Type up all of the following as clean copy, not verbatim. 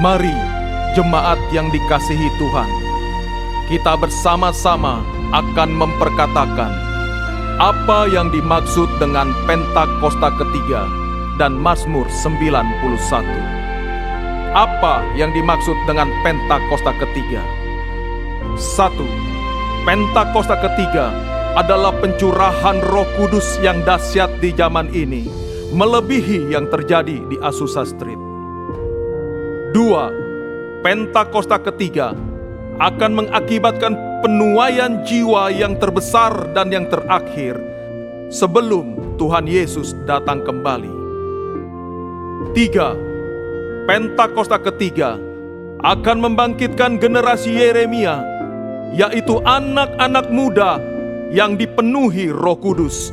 Mari, jemaat yang dikasihi Tuhan, kita bersama-sama akan memperkatakan apa yang dimaksud dengan Pentakosta ketiga dan Mazmur 91. Apa yang dimaksud dengan Pentakosta ketiga? 1. Pentakosta ketiga adalah pencurahan Roh Kudus yang dahsyat di zaman ini, melebihi yang terjadi di Azusa Street. 2. Pentakosta ketiga akan mengakibatkan penuaian jiwa yang terbesar dan yang terakhir sebelum Tuhan Yesus datang kembali. 3. Pentakosta ketiga akan membangkitkan generasi Yeremia, yaitu anak-anak muda yang dipenuhi Roh Kudus,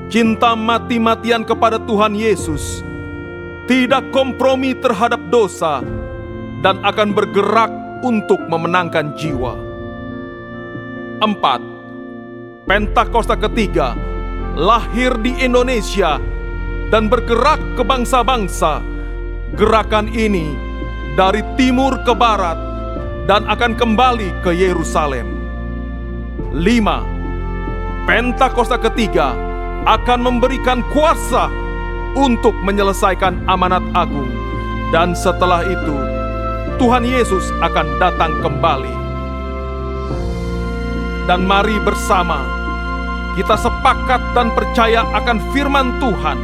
cinta mati-matian kepada Tuhan Yesus, tidak kompromi terhadap dosa, dan akan bergerak untuk memenangkan jiwa. 4. Pentakosta ketiga lahir di Indonesia dan bergerak ke bangsa-bangsa. Gerakan ini dari timur ke barat dan akan kembali ke Yerusalem. 5. Pentakosta ketiga akan memberikan kuasa untuk menyelesaikan amanat agung, dan setelah itu Tuhan Yesus akan datang kembali. Dan mari bersama kita sepakat dan percaya akan firman Tuhan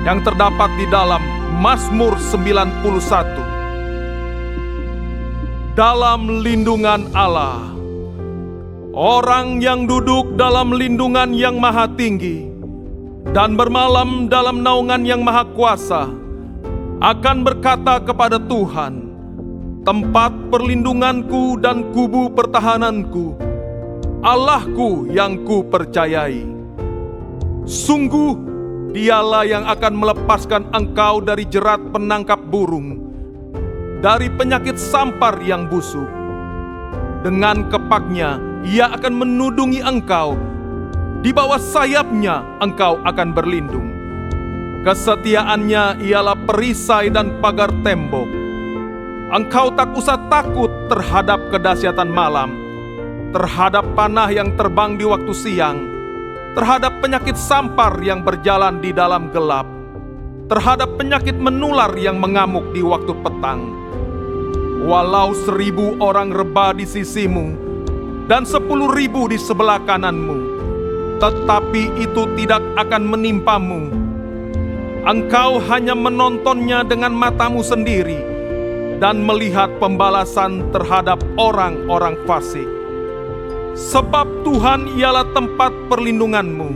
yang terdapat di dalam Mazmur 91. Dalam lindungan Allah, orang yang duduk dalam lindungan yang maha tinggi dan bermalam dalam naungan yang maha kuasa akan berkata kepada Tuhan, tempat perlindunganku dan kubu pertahananku, Allahku yang ku percayai. Sungguh dialah yang akan melepaskan engkau dari jerat penangkap burung, dari penyakit sampar yang busuk. Dengan kepaknya ia akan menudungi engkau, di bawah sayapnya engkau akan berlindung. Kesetiaannya ialah perisai dan pagar tembok. Engkau tak usah takut terhadap kedahsyatan malam, terhadap panah yang terbang di waktu siang, terhadap penyakit sampar yang berjalan di dalam gelap, terhadap penyakit menular yang mengamuk di waktu petang. Walau 1000 orang rebah di sisimu dan 10.000 di sebelah kananmu, tetapi itu tidak akan menimpamu. Engkau hanya menontonnya dengan matamu sendiri dan melihat pembalasan terhadap orang-orang fasik. Sebab Tuhan ialah tempat perlindunganmu,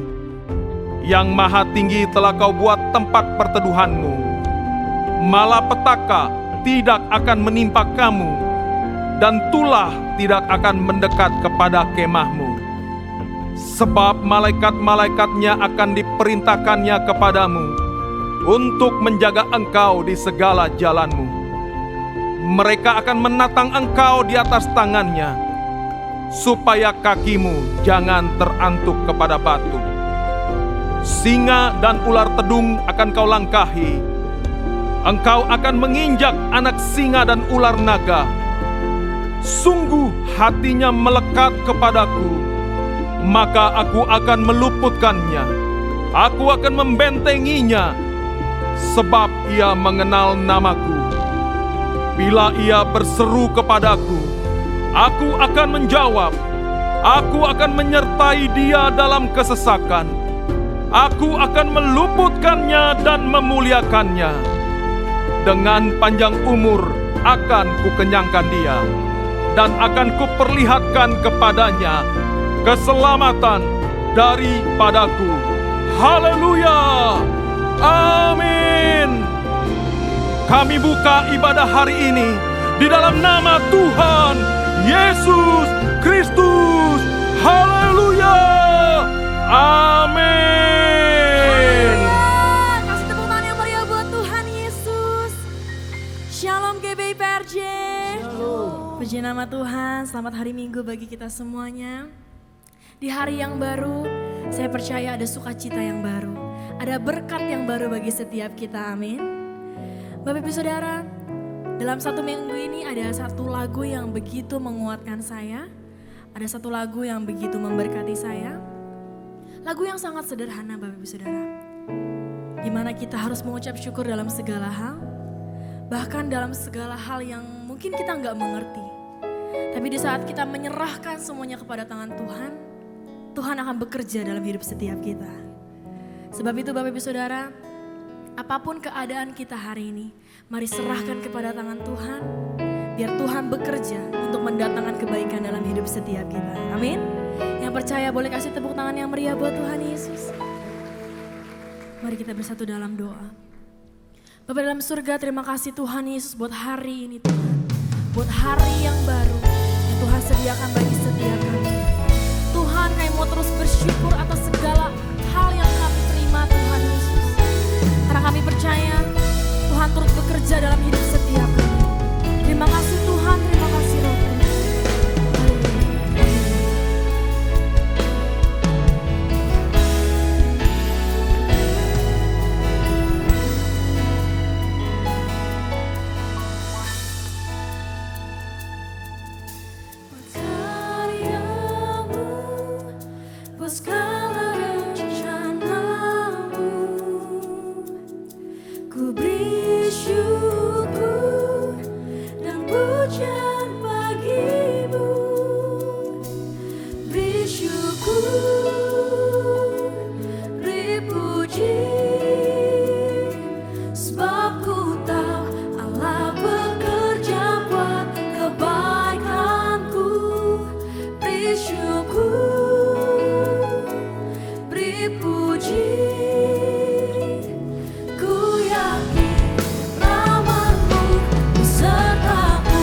yang maha tinggi telah kau buat tempat perteduhanmu. Malapetaka tidak akan menimpa kamu, dan tulah tidak akan mendekat kepada kemahmu. Sebab malaikat-malaikatnya akan diperintahkannya kepadamu untuk menjaga engkau di segala jalanmu. Mereka akan menatang engkau di atas tangannya, supaya kakimu jangan terantuk kepada batu. Singa dan ular tedung akan kau langkahi. Engkau akan menginjak anak singa dan ular naga. Sungguh hatinya melekat kepadaku, maka aku akan meluputkannya. Aku akan membentenginya, sebab ia mengenal namaku. Bila ia berseru kepadaku, aku akan menjawab. Aku akan menyertai dia dalam kesesakan. Aku akan meluputkannya dan memuliakannya. Dengan panjang umur akan kukenyangkan dia, dan akan kuperlihatkan kepadanya keselamatan daripadaku. Haleluya! Amin. Kami buka ibadah hari ini di dalam nama Tuhan Yesus Kristus. Haleluya! Amin. Kasih tepuk tangan yang meriah buat Tuhan Yesus. Shalom GBI PRJ. Puji nama Tuhan, selamat hari Minggu bagi kita semuanya. Di hari yang baru, saya percaya ada sukacita yang baru, ada berkat yang baru bagi setiap kita, amin. Bapak Ibu Saudara, Dalam satu minggu ini ada satu lagu yang begitu menguatkan saya. Ada satu lagu yang begitu memberkati saya. Lagu yang sangat sederhana Bapak Ibu Saudara. Di mana kita harus mengucap syukur dalam segala hal. Bahkan dalam segala hal yang mungkin kita nggak mengerti. Tapi di saat kita menyerahkan semuanya kepada tangan Tuhan, Tuhan akan bekerja dalam hidup setiap kita. Sebab itu Bapak Ibu Saudara, apapun keadaan kita hari ini, mari serahkan kepada tangan Tuhan, biar Tuhan bekerja untuk mendatangkan kebaikan dalam hidup setiap kita. Amin. Yang percaya boleh kasih tepuk tangan yang meriah buat Tuhan Yesus. Mari kita bersatu dalam doa. Bapa dalam surga, terima kasih Tuhan Yesus buat hari ini Tuhan. Buat hari yang baru yang Tuhan sediakan bagi setiap kami. Tuhan, kami mau terus bersyukur atas segala hal yang kami terima Tuhan Yesus. Karena kami percaya Tuhan turut bekerja dalam hidup setiap kami. Terima kasih Tuhan, terima kasih Roh Kudus. Segala rencanamu, ku beri syukur dan pujian bagimu. Beri syukur, beri puji, sebab ku tahu Allah bekerja buat kebaikanku. Beri syukur, puji, ku yakin rahmat-Mu besertaku.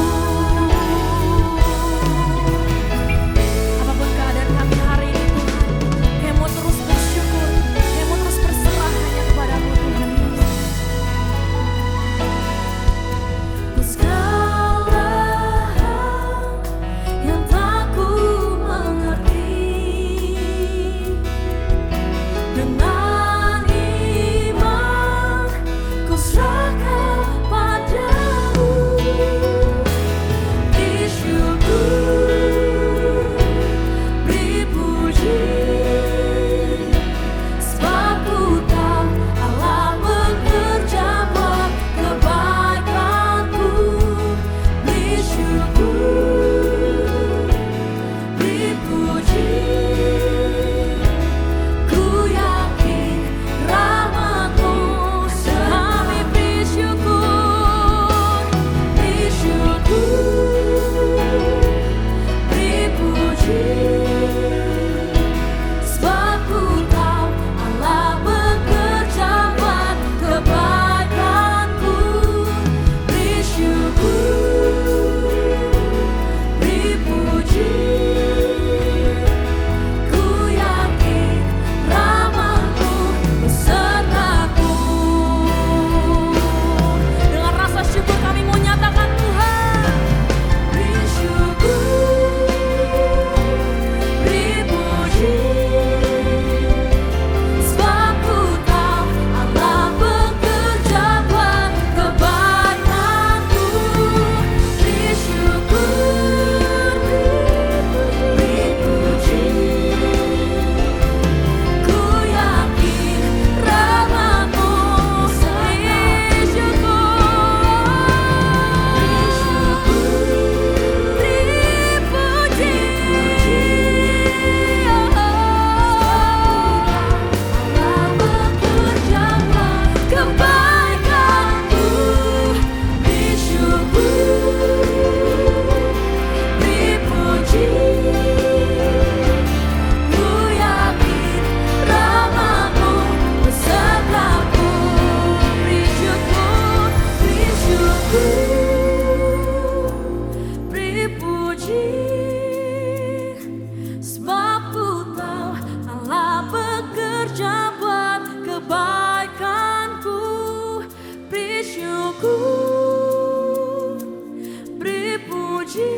Apapun keadaan kami hari ini Tuhan, kami mau terus bersyukur, kami mau terus berserah hanya kepada-Mu Tuhan Yesus. Segala hal yang tak ku mengerti, dengan iman ku serahkan padamu. Beri syukur, beri puji, sebab ku tahu Allah bekerja buat kebaikanku. Beri syukur, beri puji, ku yakin rahmat-Mu. Kami beri syukur, beri puji, sebab ku tahu Allah bekerja buat kebaikanku. Beri syukur, beri puji, ku yakin rahmat-Mu besertaku. Dengan rasa syukur kami mau nyatakan Tuhan. Beri syukur, beri puji, sebab ku tahu Allah bekerja buat kebaikanku. Beri syukur, beri puji, ku yakin rahmat-Mu. Beri syukur, beri puji, Allah bekerja buat kebaikanku. Beri syukur, beri puji, ku yakin rahmat-Mu besertaku. Beri syukur, beri puji, sebab ku tahu Allah bekerja buat kebaikanku. Beri syukur, beri puji,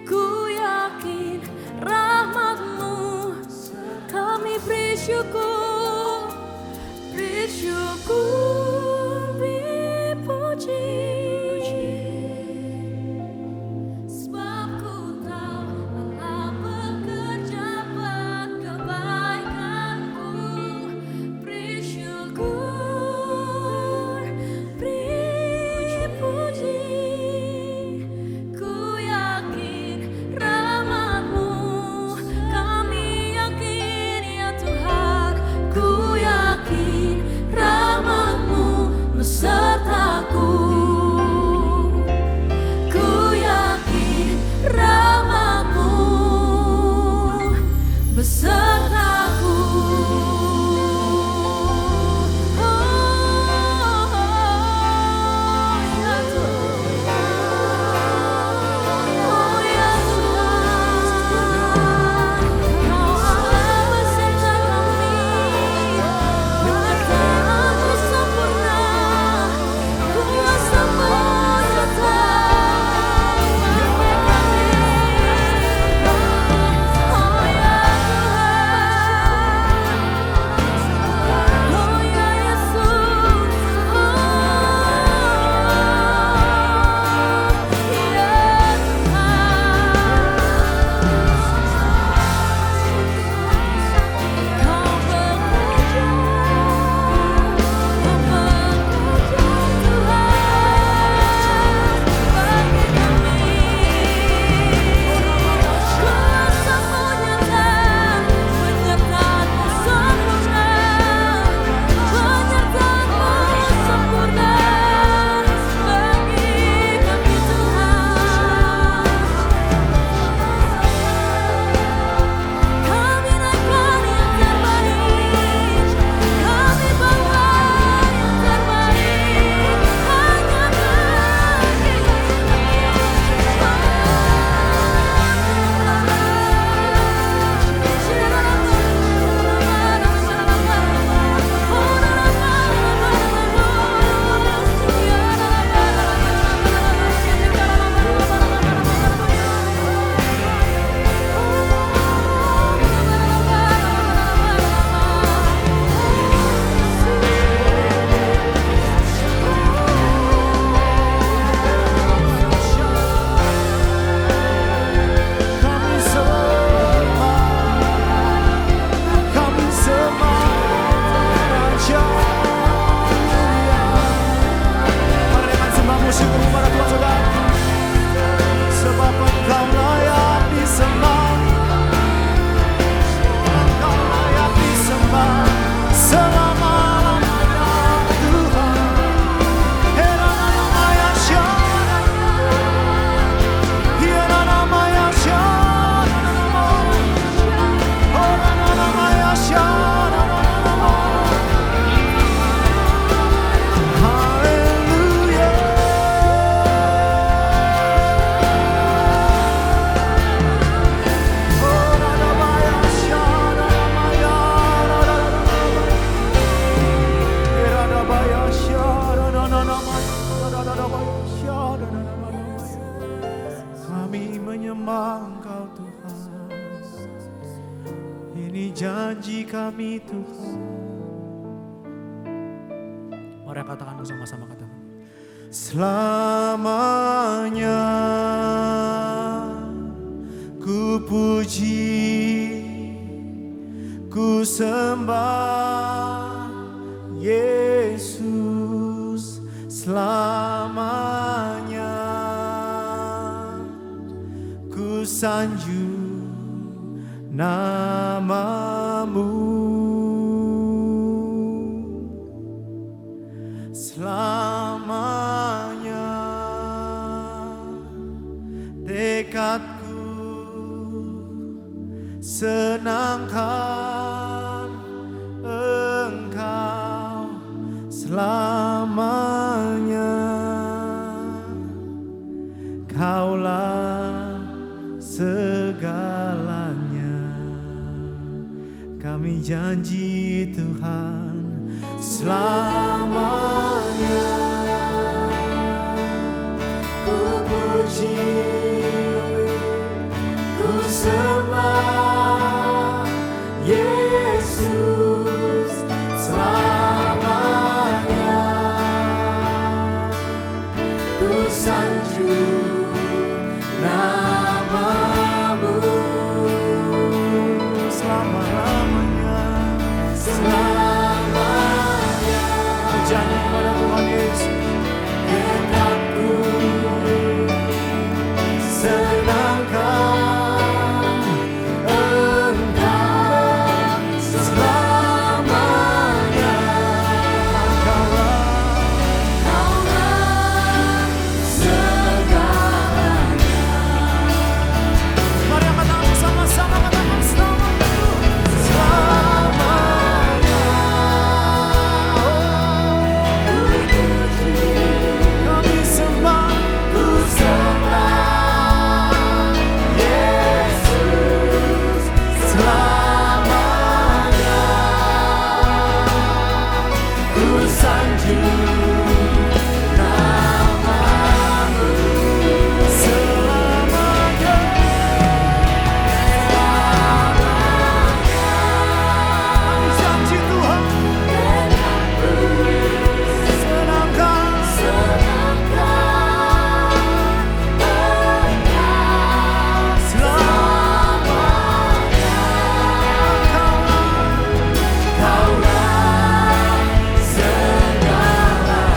ku yakin rahmat-Mu. Kami beri syukur, beri syukur, beri puji. kami Tuhan. Mari katakan bersama-sama, katakan. Selamanya ku puji, ku sembah Yesus. Selamanya ku sanjung namamu. Selamanya tekadku senangkan Engkau. Selamanya Kaulah segalanya. Kami janji Tuhan, selamanya ku puji, ku sembah Yesus. Selamanya ku sanjung namamu. Selama-lamanya, selamanya janji kepada Tuhan Yesus, dekatku senangkan Engkau. Selamanya Kaulah segalanya. Mari katakan bersama-sama, katakan selamanya. Selamanya kami sembah, ku sembah Yesus. Selamanya ku sanjung namamu. Selamanya, kami janji Tuhan, senangkan selamanya Kaulah segalanya.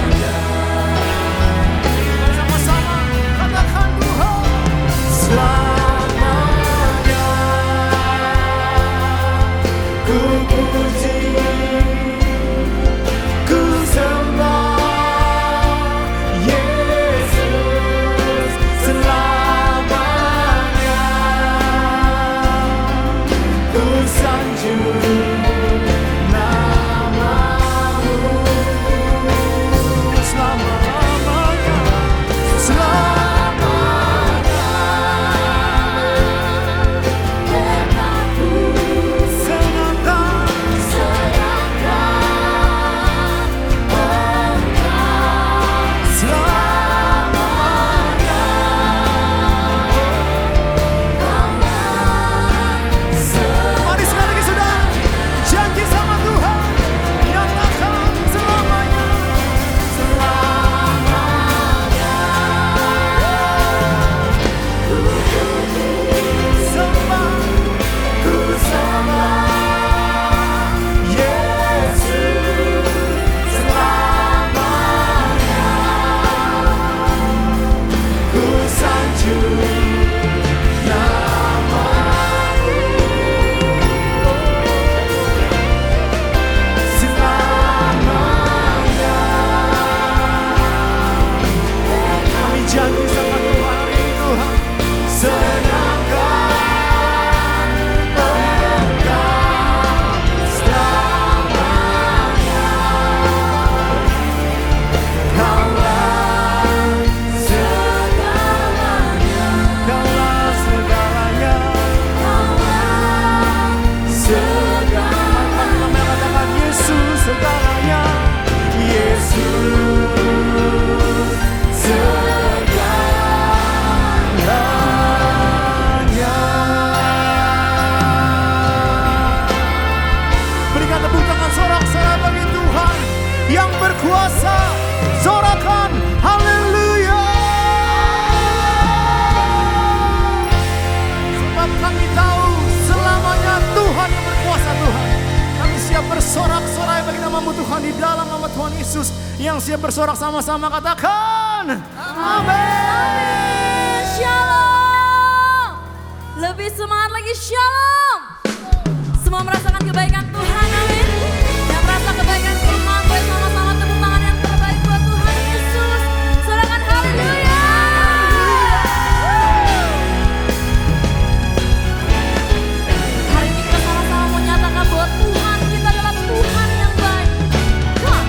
berkuasa. Sorakan haleluya. Sebab kami tahu selamanya Tuhan yang berkuasa Tuhan. Kami siap bersorak-sorai bagi nama-Mu Tuhan di dalam nama Tuhan Yesus. Yang siap bersorak sama-sama katakan amin. Shalom. Lebih semangat lagi, shalom. Semua merasakan kebaikan Tuhan, amin. Yang merasa kebaikan Tuhan, boleh sama-sama tepuk tangan yang terbaik buat Tuhan Yesus. Sorakan haleluya. Hari ini kita sama-sama mau nyatakan bahwa Tuhan kita adalah Tuhan yang baik. Come on.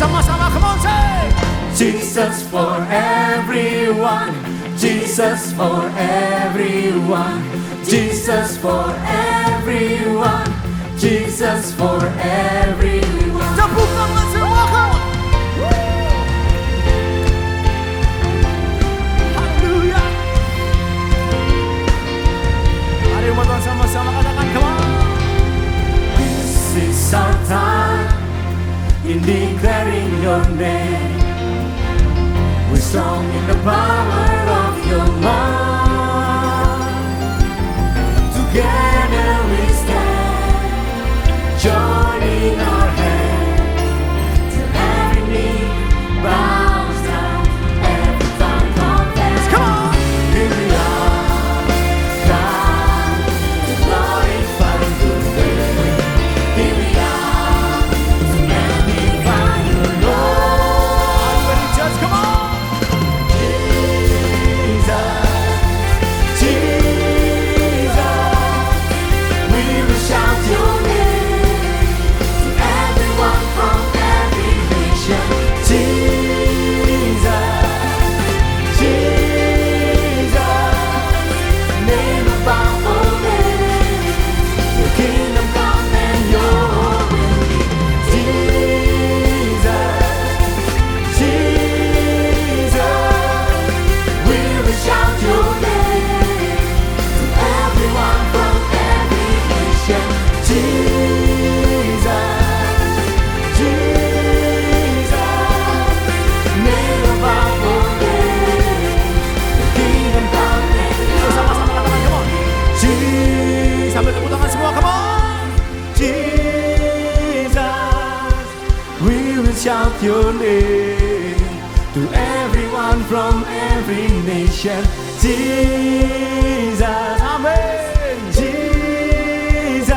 Sama-sama, come on say. Jesus for everyone, Jesus for everyone, Jesus for everyone, Jesus for everyone. Tepuk tangan semua, come on. Haleluya. Mari umat Tuhan sama-sama katakan, come on. This is our time in declaring your name. We're strong in the power of your love. Together we stand, joining our hands, till every knee bows down, every tongue confess. Come on! Here we are, God, to glorify your name. Here we are, to magnify your Lord. Everybody just come on! Shout your name to everyone from every nation. Jesus, amen. Jesus,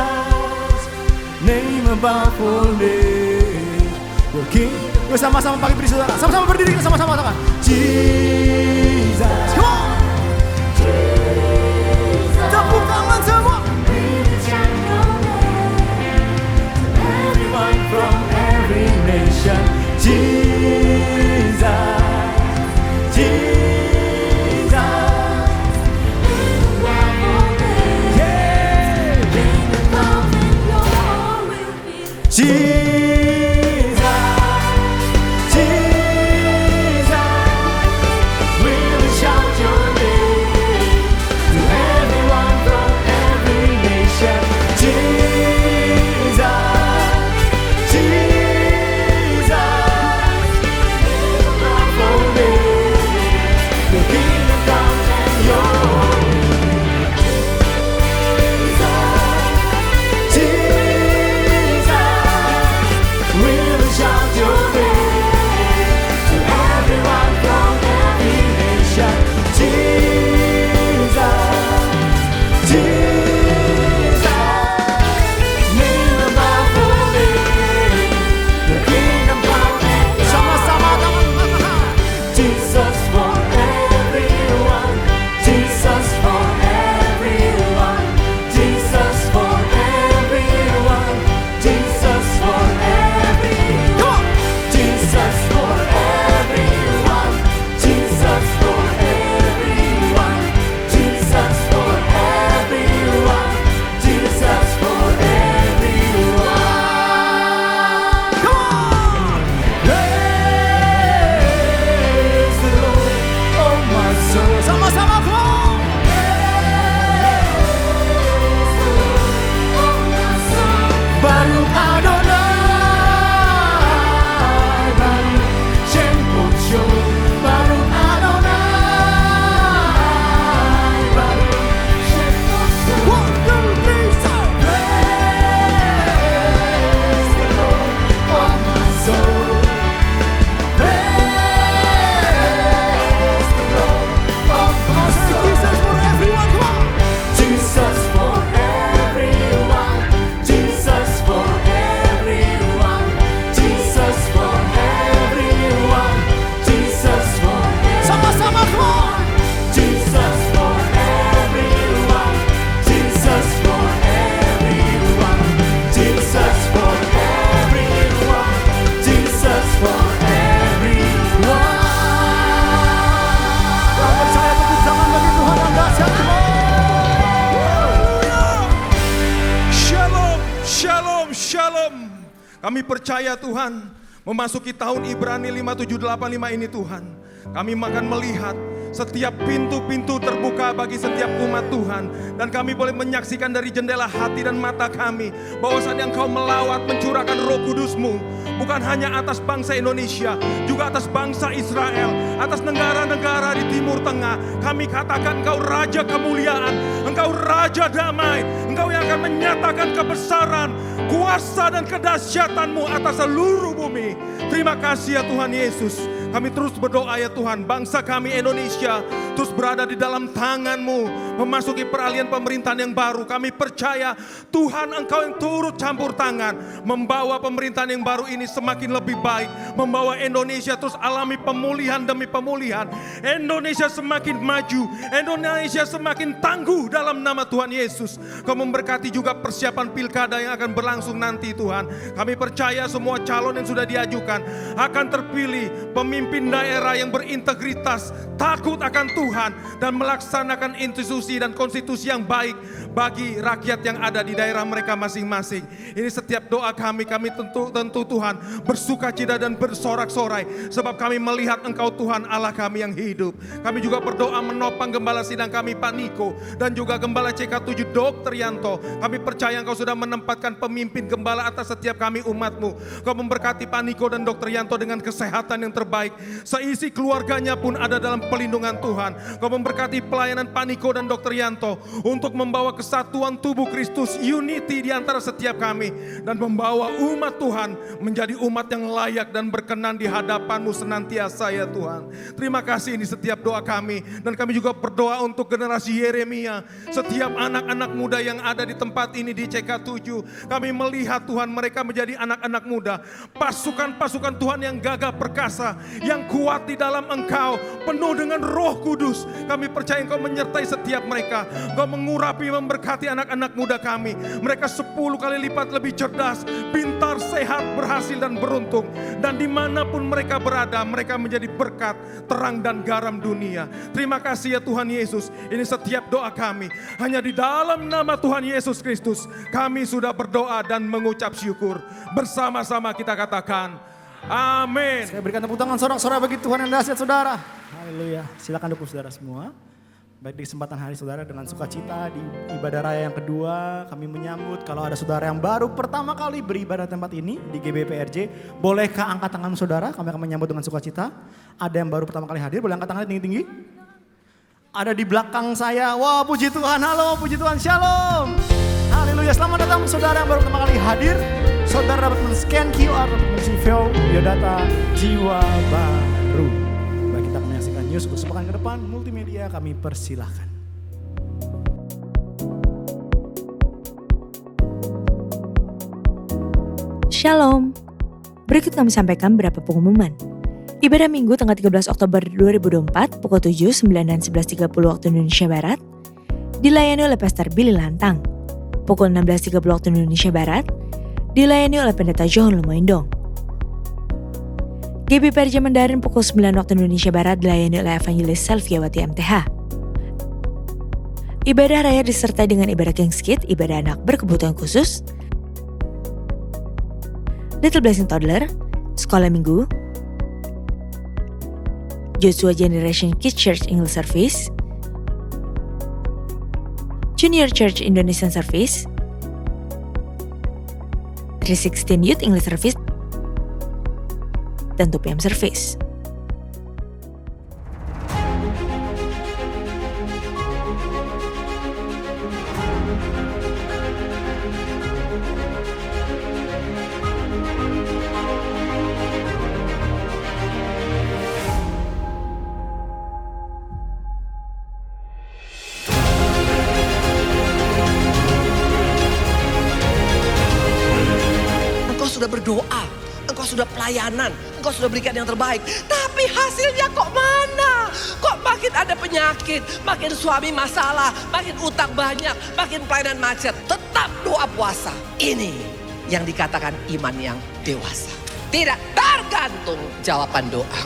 name above all names. Your King. Yuk sama-sama pakai beri saudara. Sama-sama berdiri, kita sama-sama katakan. Jesus, come on. Jesus. Tepuk tangan semua. Everyone from every nation. Jesus, Jesus, yeah. Jesus, Jesus, we will shout your name to everyone from every nation. Jesus, Jesus, Kami percaya Tuhan, memasuki tahun Ibrani 5785 ini Tuhan, kami akan melihat setiap pintu-pintu terbuka bagi setiap umat Tuhan. Dan kami boleh menyaksikan dari jendela hati dan mata kami bahwasannya Engkau melawat mencurahkan Roh Kudus-Mu, bukan hanya atas bangsa Indonesia, juga atas bangsa Israel, atas negara-negara di Timur Tengah. Kami katakan Engkau Raja kemuliaan, Engkau Raja damai, Engkau yang akan menyatakan kebesaran, kuasa dan kedahsyatan-Mu atas seluruh bumi. Terima kasih ya Tuhan Yesus. Kami terus berdoa ya Tuhan, bangsa kami Indonesia terus berada di dalam tangan-Mu, memasuki peralihan pemerintahan yang baru. Kami percaya Tuhan Engkau yang turut campur tangan, membawa pemerintahan yang baru ini semakin lebih baik, membawa Indonesia terus alami pemulihan demi pemulihan. Indonesia semakin maju, Indonesia semakin tangguh dalam nama Tuhan Yesus. Kau memberkati juga persiapan pilkada yang akan berlangsung nanti Tuhan. Kami percaya semua calon yang sudah diajukan akan terpilih pemimpin daerah yang berintegritas, takut akan Tuhan, dan melaksanakan institusi dan konstitusi yang baik bagi rakyat yang ada di daerah mereka masing-masing. Ini setiap doa kami tentu Tuhan bersukacita dan bersorak-sorai, sebab kami melihat Engkau Tuhan Allah kami yang hidup. Kami juga berdoa menopang Gembala Sidang kami Pak Niko, dan juga Gembala CK7 Dr. Yanto. Kami percaya Engkau sudah menempatkan pemimpin gembala atas setiap kami umat-Mu. Kau memberkati Pak Niko dan Dr. Yanto dengan kesehatan yang terbaik. Seisi keluarganya pun ada dalam pelindungan Tuhan. Kau memberkati pelayanan Pak Niko dan Dr. Yanto untuk membawa kesatuan tubuh Kristus, unity di antara setiap kami, dan membawa umat Tuhan menjadi umat yang layak dan berkenan di hadapan-Mu senantiasa ya Tuhan. Terima kasih, ini setiap doa kami. Dan kami juga berdoa untuk generasi Yeremia, setiap anak-anak muda yang ada di tempat ini di CK7. Kami melihat Tuhan mereka menjadi anak-anak muda, pasukan-pasukan Tuhan yang gagah perkasa, yang kuat di dalam Engkau, penuh dengan Roh Kudus. Kami percaya Engkau menyertai setiap mereka. Engkau mengurapi, memberkati anak-anak muda kami. Mereka 10 kali lipat lebih cerdas, pintar, sehat, berhasil dan beruntung. Dan dimanapun mereka berada, mereka menjadi berkat, terang dan garam dunia. Terima kasih ya Tuhan Yesus. Ini setiap doa kami. Hanya di dalam nama Tuhan Yesus Kristus kami sudah berdoa dan mengucap syukur. Bersama-sama kita katakan amin. Saya berikan tepuk tangan sorak-sorai bagi Tuhan yang dahsyat saudara. Haleluya. Silakan dukung saudara semua. Baik, di kesempatan hari saudara dengan sukacita di ibadah raya yang kedua, kami menyambut kalau ada saudara yang baru pertama kali beribadah tempat ini di GBPRJ, bolehkah angkat tangan saudara? Kami akan menyambut dengan sukacita. Ada yang baru pertama kali hadir, boleh angkat tangannya tinggi-tinggi. Ada di belakang saya. Wah, puji Tuhan. Halo, puji Tuhan. Shalom. Haleluya. Selamat datang saudara yang baru pertama kali hadir. Saudara dapat men-scan QR untuk mengisi biodata jiwa baru. Baik, kita akan menyaksikan news untuk sepekan ke depan. Multimedia kami persilahkan. Shalom. Berikut kami sampaikan beberapa pengumuman. Ibadah Minggu tanggal 13 Oktober 2024 pukul 7, 9, dan 11.30 waktu Indonesia Barat dilayani oleh Pastor Billy Lantang. Pukul 16.30 waktu Indonesia Barat dilayani oleh Pendeta John Lumoindong. GBPRJ Mandarin pukul 9 waktu Indonesia Barat dilayani oleh Evangelis Selviawati MTH. Ibadah raya disertai dengan ibadah King's Kids, ibadah anak berkebutuhan khusus, Little Blessing Toddler, Sekolah Minggu, Joshua Generation Kids Church English Service, Junior Church Indonesian Service, 316 Youth English Service, dan 2 PM Service. Engkau sudah berdoa, engkau sudah pelayanan, engkau sudah berikan yang terbaik. Tapi hasilnya kok mana? Kok makin ada penyakit, makin suami masalah, makin utang banyak, makin pelayanan macet. Tetap doa puasa. Ini yang dikatakan iman yang dewasa. Tidak tergantung jawaban doa.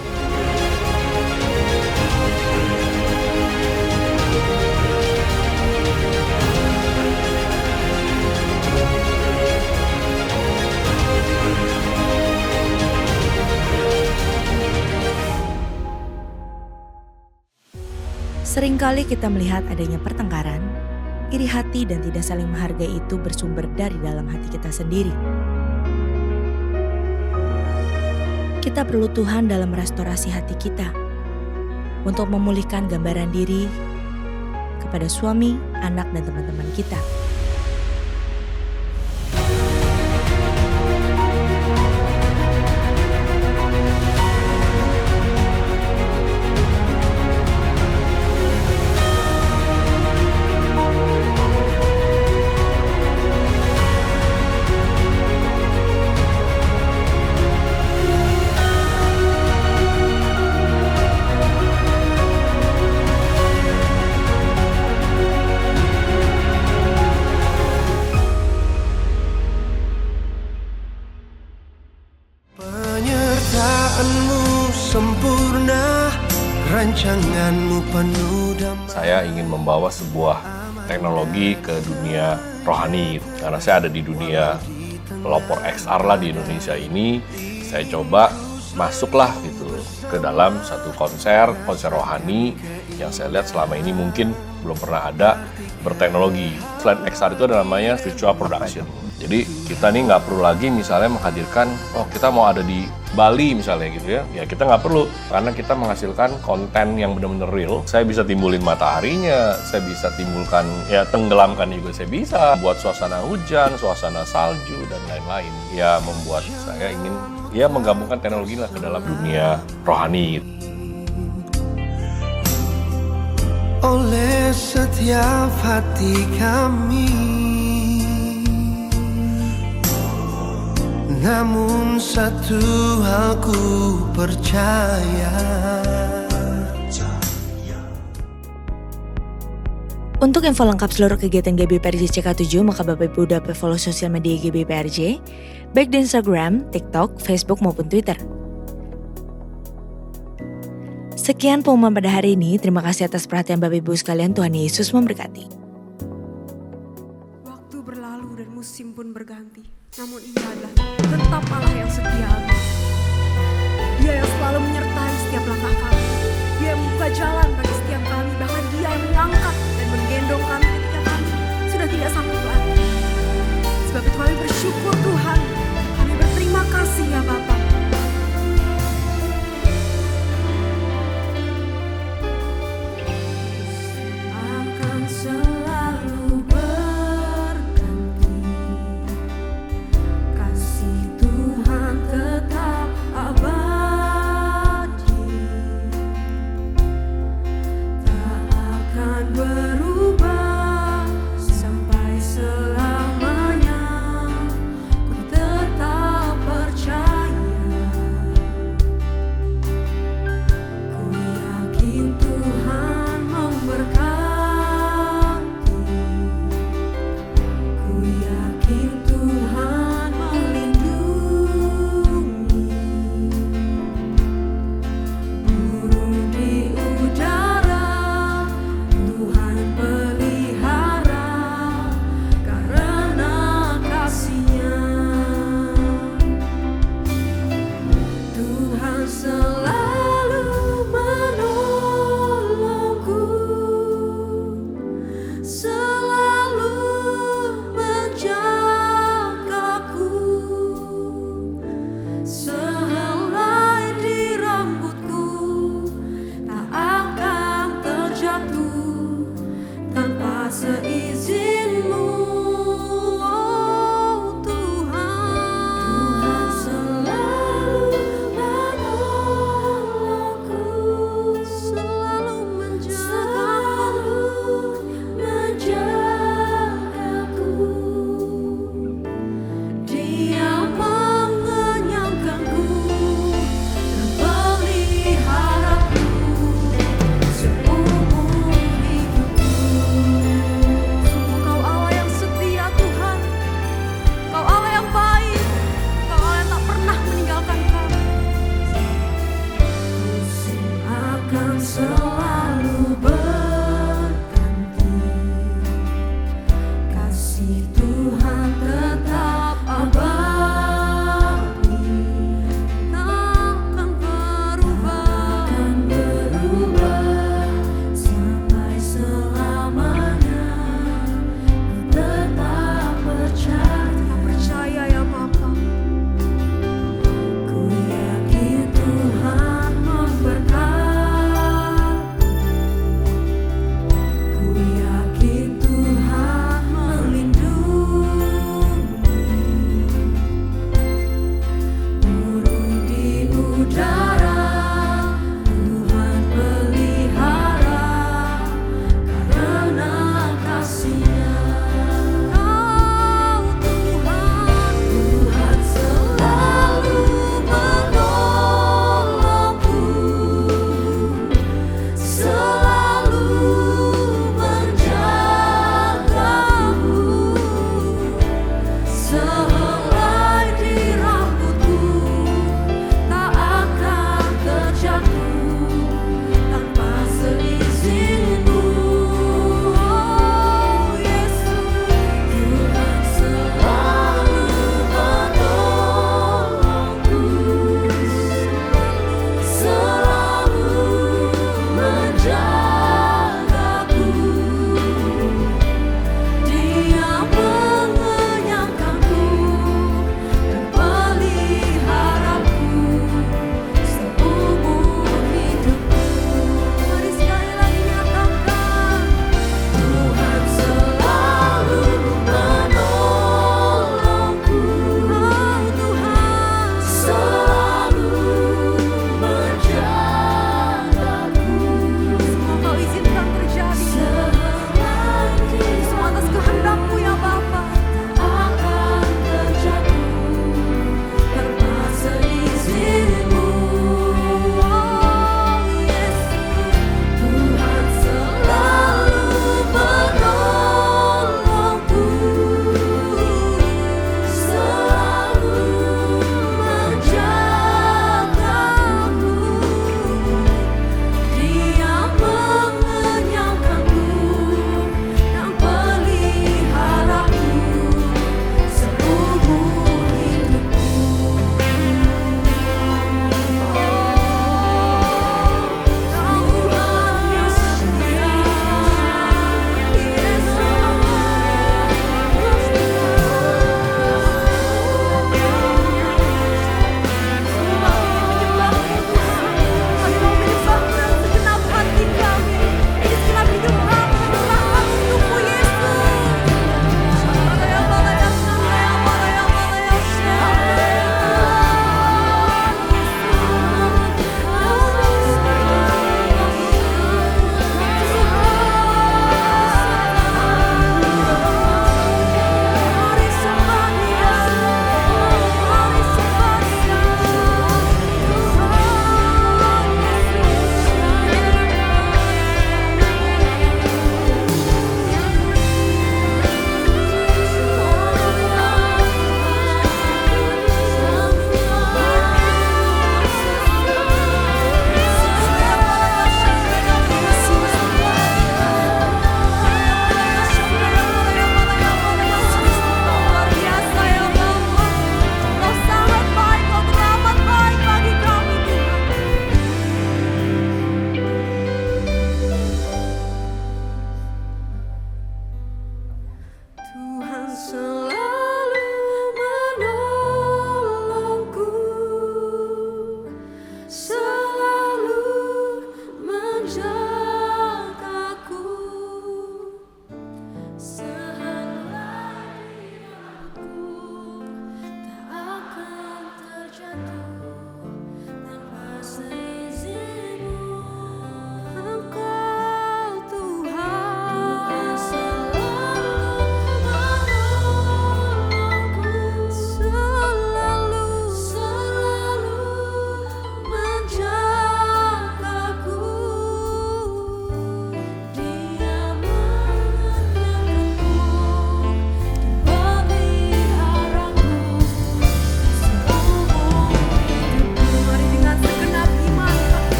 Seringkali kita melihat adanya pertengkaran, iri hati dan tidak saling menghargai itu bersumber dari dalam hati kita sendiri. Kita perlu Tuhan dalam restorasi hati kita untuk memulihkan gambaran diri kepada suami, anak, dan teman-teman kita. Penyertaanmu sempurna, rancanganmu penuh damai. Saya ingin membawa sebuah teknologi ke dunia rohani. Karena saya ada di dunia pelopor XR lah di Indonesia ini, saya coba masuklah gitu ke dalam satu konser rohani yang saya lihat selama ini mungkin belum pernah ada berteknologi. Selain XR itu ada namanya virtual production. Jadi kita nih nggak perlu lagi misalnya menghadirkan, oh kita mau ada di Bali misalnya gitu ya. Ya kita nggak perlu, karena kita menghasilkan konten yang benar-benar real. Saya bisa timbulin mataharinya, saya bisa timbulkan, ya tenggelamkan juga saya bisa. Buat suasana hujan, suasana salju, dan lain-lain. Ya membuat saya ingin ya menggabungkan teknologi lah ke dalam dunia rohani. Oleh setiap hati kami, namun satu hal ku percaya. Untuk info lengkap seluruh kegiatan GBPRJ CK7, maka Bapak Ibu dapat follow sosial media GBPRJ, baik di Instagram, TikTok, Facebook maupun Twitter. Sekian pengumuman pada hari ini, terima kasih atas perhatian Bapak Ibu sekalian, Tuhan Yesus memberkati. Waktu berlalu dan musim pun berganti, namun Ia adalah tetap Allah yang setia. Dia yang selalu menyertai setiap langkah kami. Dia yang membuka jalan bagi setiap kami, bahkan Dia yang mengangkat dan menggendong kami ketika kami sudah tidak sanggup lagi. Sebab itu kami bersyukur Tuhan, kami berterima kasih ya Bapa. Akan selalu berganti, kasih Tuhan tetap abadi, tak akan berubah sampai selamanya. Ku tetap percaya, ku yakin Tuhan memberkati, ku yakin Tuhan melindungi. Burung di udara Tuhan pelihara karena kasih-Nya. Tuhan selalu menolongku, selalu menjagaku. Sehelai di rambutku tak akan terjatuh tanpa seizinmu. Oh Tuhan selalu menolongku, selalu menjagaku. Dia mengenyangkanku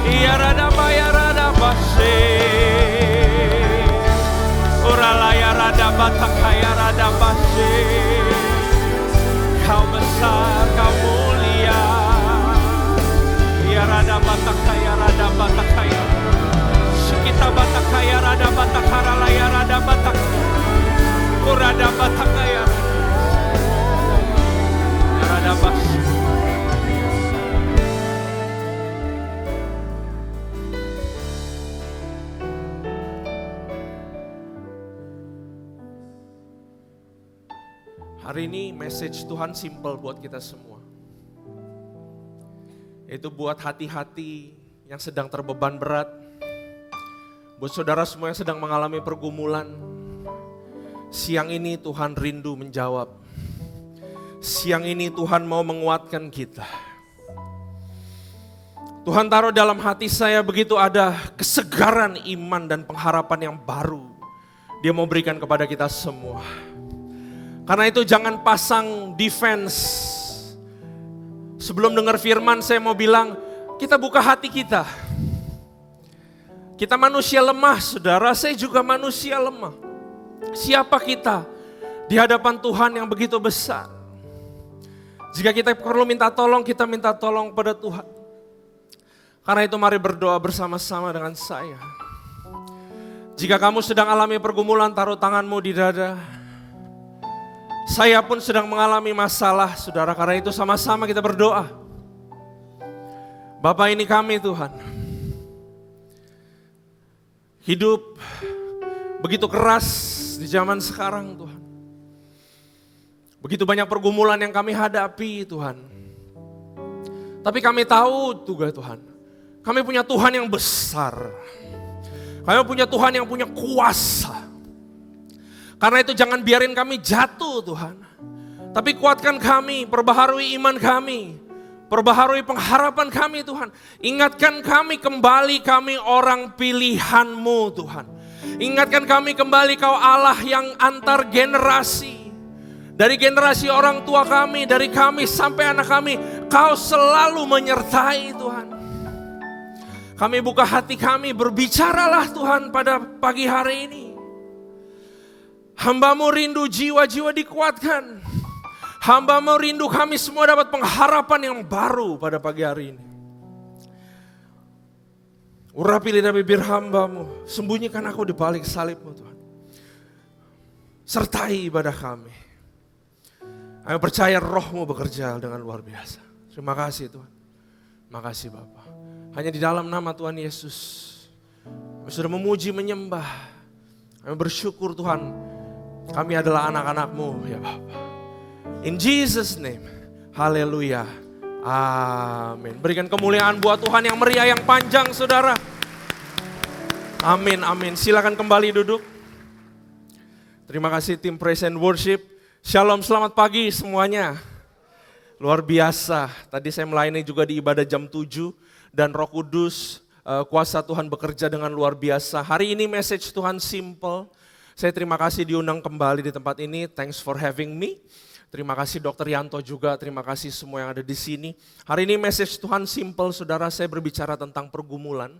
Ya rada baya rada base. Urala ya rada batakaya rada base. Kau besar, kau mulia. Ya rada batakaya rada batakaya. Kita batakaya rada batakara ya rada batak. Urada batakaya. Ya rada base. Hari ini message Tuhan simple buat kita semua. Itu buat hati-hati yang sedang terbeban berat. Buat saudara semua yang sedang mengalami pergumulan. Siang ini Tuhan rindu menjawab. Siang ini Tuhan mau menguatkan kita. Tuhan taruh dalam hati saya begitu ada kesegaran iman dan pengharapan yang baru. Dia mau berikan kepada kita semua. Karena itu jangan pasang defense. Sebelum dengar firman saya mau bilang, kita buka hati kita. Kita manusia lemah, saudara, saya juga manusia lemah. Siapa kita di hadapan Tuhan yang begitu besar? Jika kita perlu minta tolong, kita minta tolong pada Tuhan. Karena itu mari berdoa bersama-sama dengan saya. Jika kamu sedang alami pergumulan, taruh tanganmu di dada. Saya pun sedang mengalami masalah, saudara. Karena itu sama-sama kita berdoa. Bapa, ini kami Tuhan. Hidup begitu keras di zaman sekarang Tuhan. Begitu banyak pergumulan yang kami hadapi Tuhan. Tapi kami tahu juga Tuhan. Kami punya Tuhan yang besar. Kami punya Tuhan yang punya kuasa. Karena itu jangan biarin kami jatuh Tuhan. Tapi kuatkan kami, perbaharui iman kami. Perbaharui pengharapan kami Tuhan. Ingatkan kami kembali kami orang pilihan-Mu Tuhan. Ingatkan kami kembali Kau Allah yang antar generasi. Dari generasi orang tua kami, dari kami sampai anak kami. Kau selalu menyertai Tuhan. Kami buka hati kami, berbicaralah Tuhan pada pagi hari ini. Hamba-Mu rindu jiwa-jiwa dikuatkan. Hamba-Mu rindu kami semua dapat pengharapan yang baru pada pagi hari ini. Urapi lidah bibir hamba-Mu. Sembunyikan aku di balik salib-Mu Tuhan. Sertai ibadah kami. Kami percaya Roh-Mu bekerja dengan luar biasa. Terima kasih Tuhan. Terima kasih Bapa. Hanya di dalam nama Tuhan Yesus. Kami sudah memuji menyembah. Kami bersyukur Tuhan. Kami adalah anak-anak-Mu ya Bapa. In Jesus name, haleluya, amin. Berikan kemuliaan buat Tuhan yang meriah, yang panjang saudara. Amin, amin. Silakan kembali duduk. Terima kasih tim Praise and Worship. Shalom, selamat pagi semuanya. Luar biasa, tadi saya melayani juga di ibadah jam 7. Dan Roh Kudus, kuasa Tuhan bekerja dengan luar biasa. Hari ini message Tuhan simple. Saya terima kasih diundang kembali di tempat ini. Thanks for having me. Terima kasih Dr. Yanto juga. Terima kasih semua yang ada di sini. Hari ini message Tuhan simple, saudara. Saya berbicara tentang pergumulan.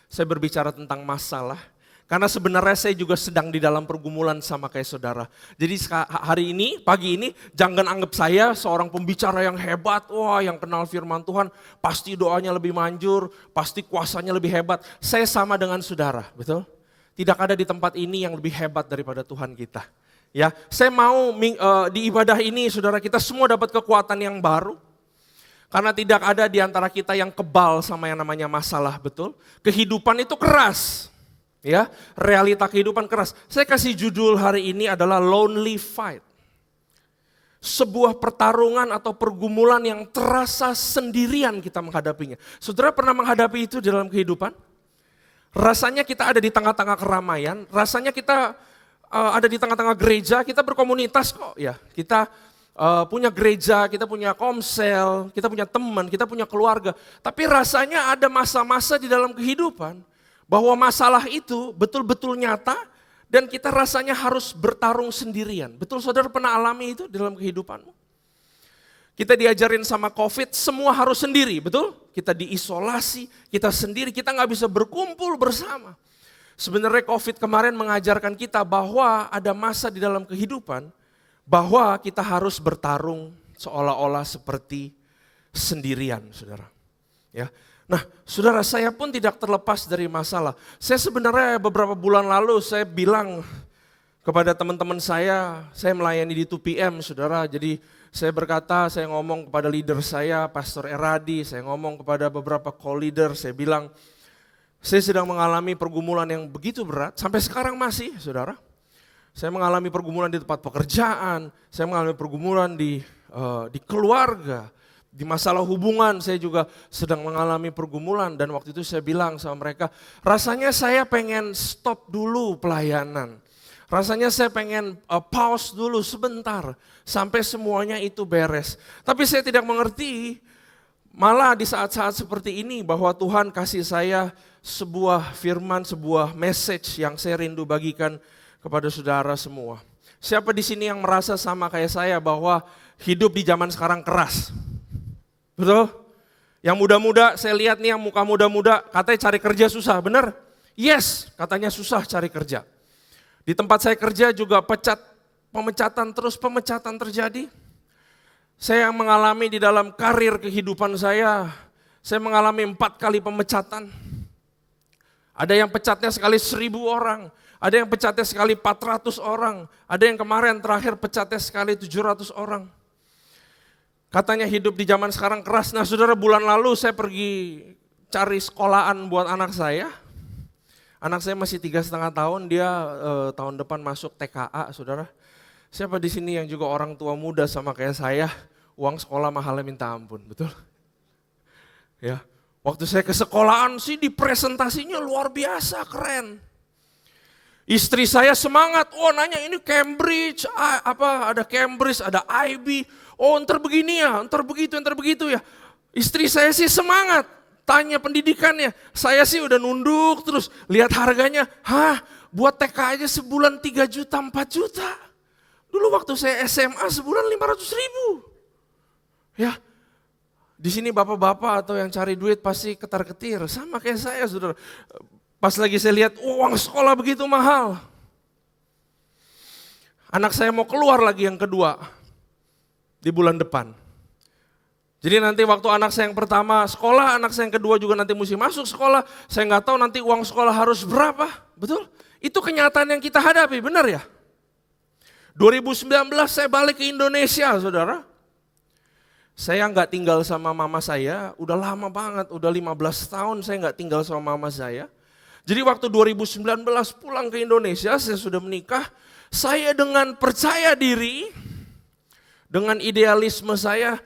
Saya berbicara tentang masalah. Karena sebenarnya saya juga sedang di dalam pergumulan sama kayak saudara. Jadi hari ini, pagi ini, jangan anggap saya seorang pembicara yang hebat. Wah, yang kenal firman Tuhan, pasti doanya lebih manjur, pasti kuasanya lebih hebat. Saya sama dengan saudara, betul? Tidak ada di tempat ini yang lebih hebat daripada Tuhan kita. Ya, saya mau di ibadah ini saudara kita semua dapat kekuatan yang baru. Karena tidak ada di antara kita yang kebal sama yang namanya masalah, betul? Kehidupan itu keras. Ya, realita kehidupan keras. Saya kasih judul hari ini adalah Lonely Fight. Sebuah pertarungan atau pergumulan yang terasa sendirian kita menghadapinya. Saudara pernah menghadapi itu dalam kehidupan? Rasanya kita ada di tengah-tengah keramaian, rasanya kita ada di tengah-tengah gereja, kita berkomunitas kok ya. Kita punya gereja, kita punya komsel, kita punya teman, kita punya keluarga. Tapi rasanya ada masa-masa di dalam kehidupan bahwa masalah itu betul-betul nyata dan kita rasanya harus bertarung sendirian. Betul saudara pernah alami itu dalam kehidupanmu? Kita diajarin sama COVID, semua harus sendiri, betul? Kita diisolasi, kita sendiri, kita nggak bisa berkumpul bersama. Sebenarnya COVID kemarin mengajarkan kita bahwa ada masa di dalam kehidupan, bahwa kita harus bertarung seolah-olah seperti sendirian, saudara. Ya, nah, saudara, saya pun tidak terlepas dari masalah. Saya sebenarnya beberapa bulan lalu saya bilang kepada teman-teman saya melayani di 2PM, saudara. Jadi saya berkata, saya ngomong kepada leader saya, Pastor Eradi, saya ngomong kepada beberapa co-leader, saya bilang, saya sedang mengalami pergumulan yang begitu berat, sampai sekarang masih, saudara. Saya mengalami pergumulan di tempat pekerjaan, saya mengalami pergumulan di keluarga, di masalah hubungan saya juga sedang mengalami pergumulan. Dan waktu itu saya bilang sama mereka, rasanya saya pengen stop dulu pelayanan. Rasanya saya pengen pause dulu sebentar sampai semuanya itu beres. Tapi saya tidak mengerti, malah di saat-saat seperti ini bahwa Tuhan kasih saya sebuah firman, sebuah message yang saya rindu bagikan kepada saudara semua. Siapa di sini yang merasa sama kayak saya bahwa hidup di zaman sekarang keras? Betul? Yang muda-muda, saya lihat nih yang muka muda-muda katanya cari kerja susah, benar? Yes, katanya susah cari kerja. Di tempat saya kerja juga pemecatan terus pemecatan terjadi. Saya yang mengalami di dalam karir kehidupan saya mengalami 4 kali pemecatan. Ada yang pecatnya sekali 1.000 orang, ada yang pecatnya sekali 400 orang, ada yang kemarin terakhir pecatnya sekali 700 orang. Katanya hidup di zaman sekarang keras. Nah, saudara, bulan lalu saya pergi cari sekolahan buat anak saya. Anak saya masih 3,5 tahun, dia tahun depan masuk TKA, saudara. Siapa di sini yang juga orang tua muda sama kayak saya, uang sekolah mahalnya minta ampun, betul? Ya, waktu saya ke sekolahan sih di presentasinya luar biasa, keren. Istri saya semangat, nanya ini Cambridge, ada Cambridge, ada IB, ntar begini ya, ntar begitu ya. Istri saya sih semangat. Tanya pendidikannya, saya sih udah nunduk terus lihat harganya, buat TK aja sebulan 3 juta, 4 juta. Dulu waktu saya SMA sebulan 500.000. Ya, di sini bapak-bapak atau yang cari duit pasti ketar-ketir, sama kayak saya, saudara. Pas lagi saya lihat uang sekolah begitu mahal. Anak saya mau keluar lagi yang kedua di bulan depan. Jadi nanti waktu anak saya yang pertama sekolah, anak saya yang kedua juga nanti mesti masuk sekolah. Saya nggak tahu nanti uang sekolah harus berapa, betul? Itu kenyataan yang kita hadapi, benar ya? 2019 saya balik ke Indonesia, saudara. Saya nggak tinggal sama mama saya, udah lama banget, udah 15 tahun saya nggak tinggal sama mama saya. Jadi waktu 2019 pulang ke Indonesia, saya sudah menikah, saya dengan percaya diri, dengan idealisme saya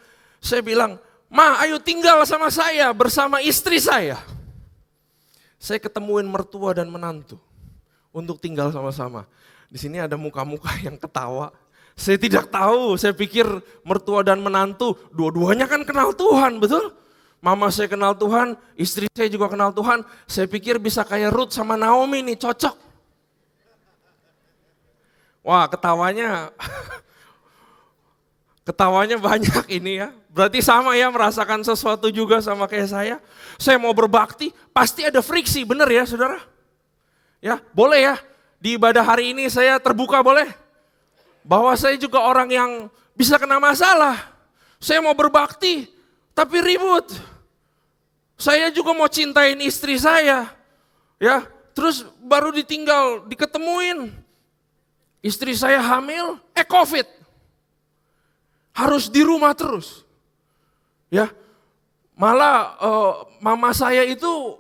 bilang, Ma, ayo tinggal sama saya bersama istri saya. Saya ketemuin mertua dan menantu untuk tinggal sama-sama. Di sini ada muka-muka yang ketawa. Saya tidak tahu, saya pikir mertua dan menantu, dua-duanya kan kenal Tuhan, betul? Mama saya kenal Tuhan, istri saya juga kenal Tuhan. Saya pikir bisa kayak Ruth sama Naomi nih, cocok. Wah, ketawanya banyak ini ya. Berarti sama ya, merasakan sesuatu juga sama kayak saya. Saya mau berbakti, pasti ada friksi, benar ya saudara? Ya, boleh ya, di ibadah hari ini saya terbuka boleh? Bahwa saya juga orang yang bisa kena masalah. Saya mau berbakti, tapi ribut. Saya juga mau cintain istri saya. Ya, terus baru diketemuin. Istri saya hamil, COVID. Harus di rumah terus. Ya, malah mama saya itu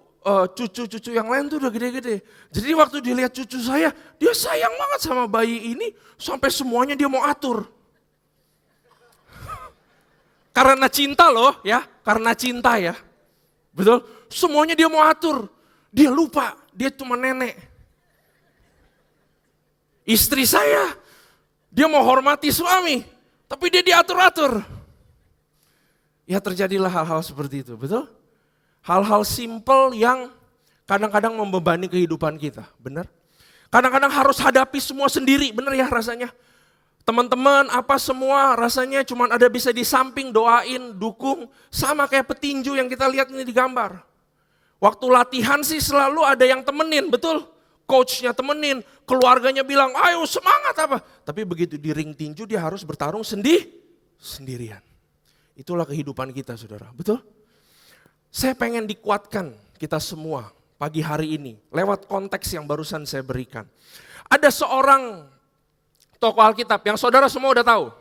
cucu-cucu yang lain tuh udah gede-gede. Jadi waktu dilihat cucu saya, dia sayang banget sama bayi ini, sampai semuanya dia mau atur. Karena cinta loh ya, karena cinta ya. Betul, semuanya dia mau atur. Dia lupa, dia cuma nenek. Istri saya, dia mau hormati suami, tapi dia diatur-atur. Ya terjadilah hal-hal seperti itu, betul? Hal-hal simpel yang kadang-kadang membebani kehidupan kita, benar? Kadang-kadang harus hadapi semua sendiri, benar ya rasanya? Teman-teman, apa semua rasanya cuma ada bisa di samping, doain, dukung. Sama kayak petinju yang kita lihat ini di gambar. Waktu latihan sih selalu ada yang temenin, betul? Coachnya temenin, keluarganya bilang, ayo semangat apa. Tapi begitu di ring tinju dia harus bertarung sendirian. Itulah kehidupan kita, saudara, betul? Saya pengen dikuatkan kita semua pagi hari ini lewat konteks yang barusan saya berikan. Ada seorang tokoh Alkitab yang saudara semua udah tahu.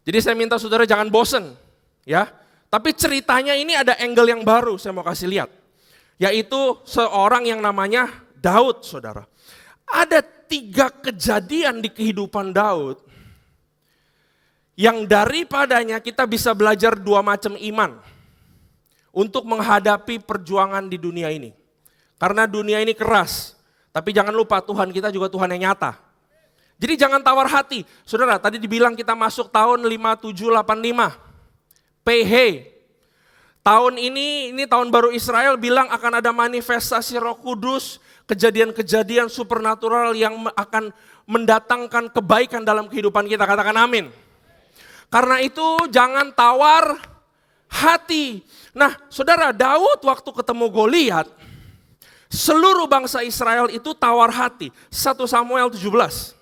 Jadi saya minta saudara jangan bosen, ya. Tapi ceritanya ini ada angle yang baru saya mau kasih lihat. Yaitu seorang yang namanya Daud, saudara. Ada 3 kejadian di kehidupan Daud yang daripadanya kita bisa belajar 2 macam iman untuk menghadapi perjuangan di dunia ini. Karena dunia ini keras, tapi jangan lupa Tuhan kita juga Tuhan yang nyata. Jadi jangan tawar hati. Saudara, tadi dibilang kita masuk tahun 5785. PH. Tahun ini tahun baru Israel bilang akan ada manifestasi Roh Kudus, kejadian-kejadian supernatural yang akan mendatangkan kebaikan dalam kehidupan kita. Katakan amin. Karena itu jangan tawar hati. Nah, saudara, Daud waktu ketemu Goliat, seluruh bangsa Israel itu tawar hati. 1 Samuel 17.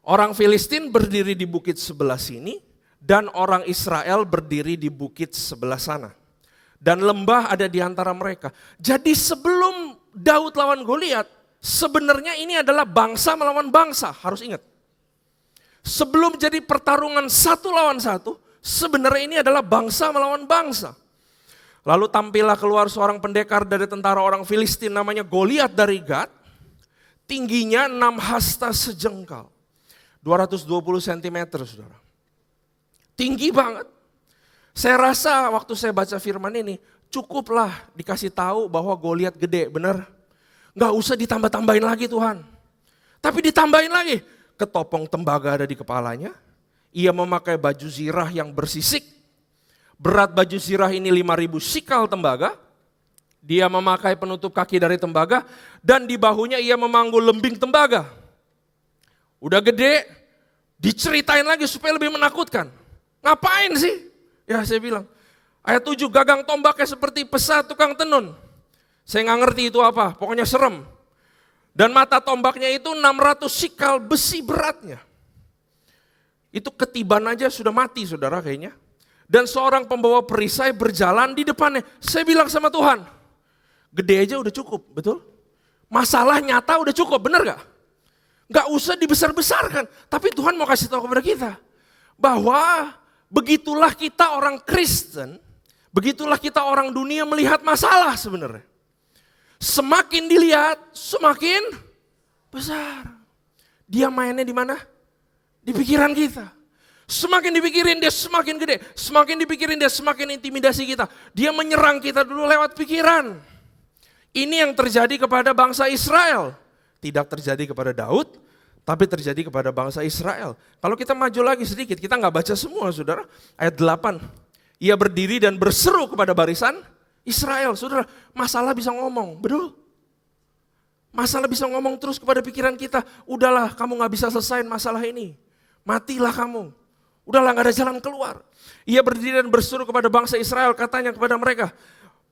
Orang Filistin berdiri di bukit sebelah sini dan orang Israel berdiri di bukit sebelah sana. Dan lembah ada di antara mereka. Jadi sebelum Daud lawan Goliat, sebenarnya ini adalah bangsa melawan bangsa, harus ingat. Sebelum jadi pertarungan 1 lawan 1, sebenarnya ini adalah bangsa melawan bangsa. Lalu tampillah keluar seorang pendekar dari tentara orang Filistin namanya Goliat dari Gat. Tingginya 6 hasta sejengkal. 220 cm, saudara. Tinggi banget. Saya rasa waktu saya baca firman ini, cukuplah dikasih tahu bahwa Goliat gede, benar? Gak usah ditambah-tambahin lagi Tuhan. Tapi ditambahin lagi, ketopong tembaga ada di kepalanya. Ia memakai baju zirah yang bersisik. Berat baju zirah ini 5.000 sikal tembaga. Dia memakai penutup kaki dari tembaga. Dan di bahunya ia memanggul lembing tembaga. Udah gede, diceritain lagi supaya lebih menakutkan. Ngapain sih? Ya saya bilang, ayat 7, gagang tombaknya seperti pesa tukang tenun. Saya nggak ngerti itu apa, pokoknya serem. Dan mata tombaknya itu 600 sikal besi beratnya. Itu ketiban aja sudah mati saudara kayaknya. Dan seorang pembawa perisai berjalan di depannya. Saya bilang sama Tuhan, gede aja udah cukup, betul? Masalah nyata udah cukup, bener gak? Gak usah dibesar-besarkan, tapi Tuhan mau kasih tahu kepada kita bahwa begitulah kita orang Kristen, begitulah kita orang dunia melihat masalah sebenarnya. Semakin dilihat, semakin besar. Dia mainnya di mana? Di pikiran kita. Semakin dipikirin dia semakin gede, semakin dipikirin dia semakin intimidasi kita. Dia menyerang kita dulu lewat pikiran. Ini yang terjadi kepada bangsa Israel. Tidak terjadi kepada Daud, tapi terjadi kepada bangsa Israel. Kalau kita maju lagi sedikit, kita nggak baca semua saudara. Ayat 8, ia berdiri dan berseru kepada barisan Israel. Saudara, masalah bisa ngomong, betul? Masalah bisa ngomong terus kepada pikiran kita. Udahlah, kamu nggak bisa selesaiin masalah ini. Matilah kamu. Udahlah, nggak ada jalan keluar. Ia berdiri dan berseru kepada bangsa Israel, katanya kepada mereka,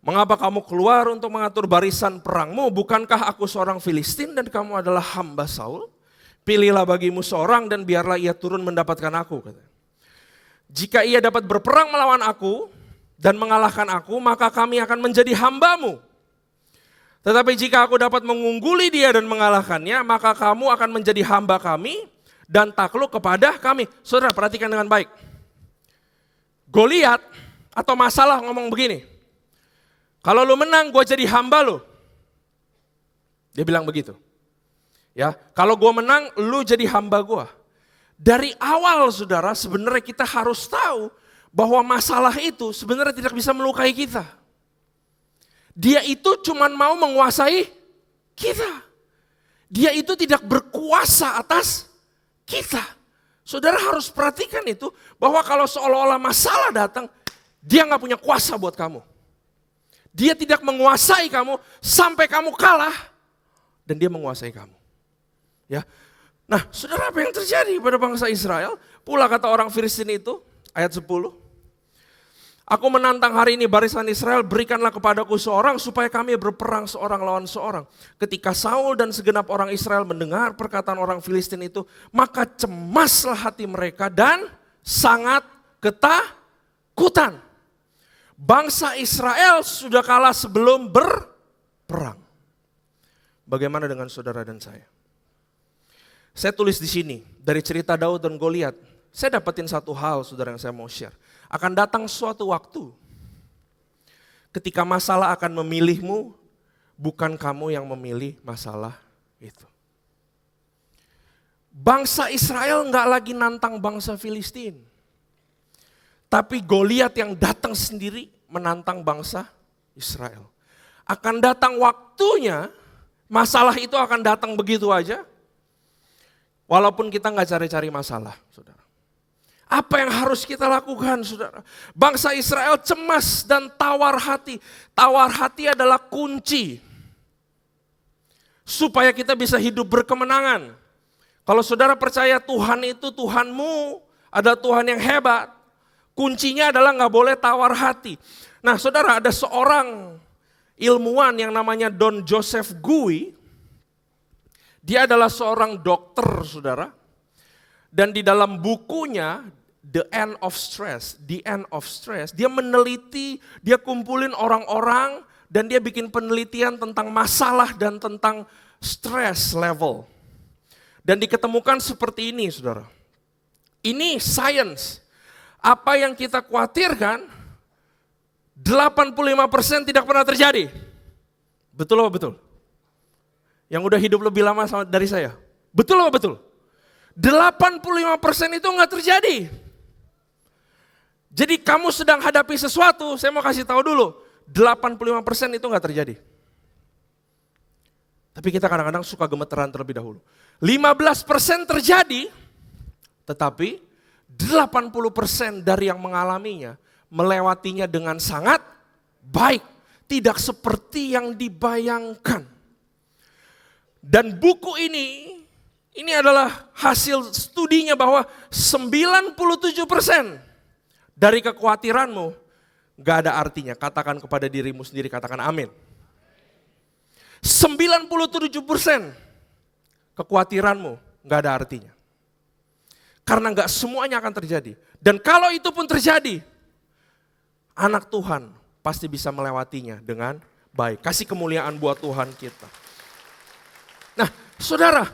mengapa kamu keluar untuk mengatur barisan perangmu? Bukankah aku seorang Filistin dan kamu adalah hamba Saul? Pilihlah bagimu seorang dan biarlah ia turun mendapatkan aku. Jika ia dapat berperang melawan aku dan mengalahkan aku, maka kami akan menjadi hambamu. Tetapi jika aku dapat mengungguli dia dan mengalahkannya, maka kamu akan menjadi hamba kami dan takluk kepada kami. Saudara, perhatikan dengan baik. Goliat atau masalah ngomong begini, kalau lu menang, gue jadi hamba lu. Dia bilang begitu. Ya, kalau gue menang, lu jadi hamba gue. Dari awal saudara, sebenarnya kita harus tahu bahwa masalah itu sebenarnya tidak bisa melukai kita. Dia itu cuma mau menguasai kita. Dia itu tidak berkuasa atas kita. Saudara harus perhatikan itu, bahwa kalau seolah-olah masalah datang, dia gak punya kuasa buat kamu. Dia tidak menguasai kamu sampai kamu kalah dan dia menguasai kamu. Ya. Nah, saudara, apa yang terjadi pada bangsa Israel? Pula kata orang Filistin itu, ayat 10. Aku menantang hari ini barisan Israel, berikanlah kepadaku seorang supaya kami berperang seorang lawan seorang. Ketika Saul dan segenap orang Israel mendengar perkataan orang Filistin itu, maka cemaslah hati mereka dan sangat ketakutan. Bangsa Israel sudah kalah sebelum berperang. Bagaimana dengan saudara dan saya? Saya tulis di sini, dari cerita Daud dan Goliat, saya dapetin satu hal saudara yang saya mau share. Akan datang suatu waktu ketika masalah akan memilihmu, bukan kamu yang memilih masalah itu. Bangsa Israel nggak lagi nantang bangsa Filistin. Tapi Goliat yang datang sendiri menantang bangsa Israel. Akan datang waktunya, masalah itu akan datang begitu aja. Walaupun kita nggak cari-cari masalah, saudara. Apa yang harus kita lakukan, saudara? Bangsa Israel cemas dan tawar hati. Tawar hati adalah kunci supaya kita bisa hidup berkemenangan. Kalau saudara percaya Tuhan itu Tuhanmu, ada Tuhan yang hebat, kuncinya adalah nggak boleh tawar hati. Nah, saudara, ada seorang ilmuwan yang namanya Don Joseph Gui. Dia adalah seorang dokter, saudara. Dan di dalam bukunya The End of Stress, dia meneliti, dia kumpulin orang-orang dan dia bikin penelitian tentang masalah dan tentang stress level. Dan diketemukan seperti ini, saudara. Ini science. Apa yang kita khawatirkan, 85% tidak pernah terjadi. Betul apa betul? Yang udah hidup lebih lama dari saya. Betul apa betul? 85% itu enggak terjadi. Jadi kamu sedang hadapi sesuatu, saya mau kasih tahu dulu, 85% itu enggak terjadi. Tapi kita kadang-kadang suka gemeteran terlebih dahulu. 15% terjadi, tetapi 80% dari yang mengalaminya, melewatinya dengan sangat baik. Tidak seperti yang dibayangkan. Dan buku ini adalah hasil studinya bahwa 97% dari kekhawatiranmu gak ada artinya. Katakan kepada dirimu sendiri, katakan amin. 97% kekhawatiranmu gak ada artinya. Karena gak semuanya akan terjadi. Dan kalau itu pun terjadi, anak Tuhan pasti bisa melewatinya dengan baik. Kasih kemuliaan buat Tuhan kita. Nah, saudara,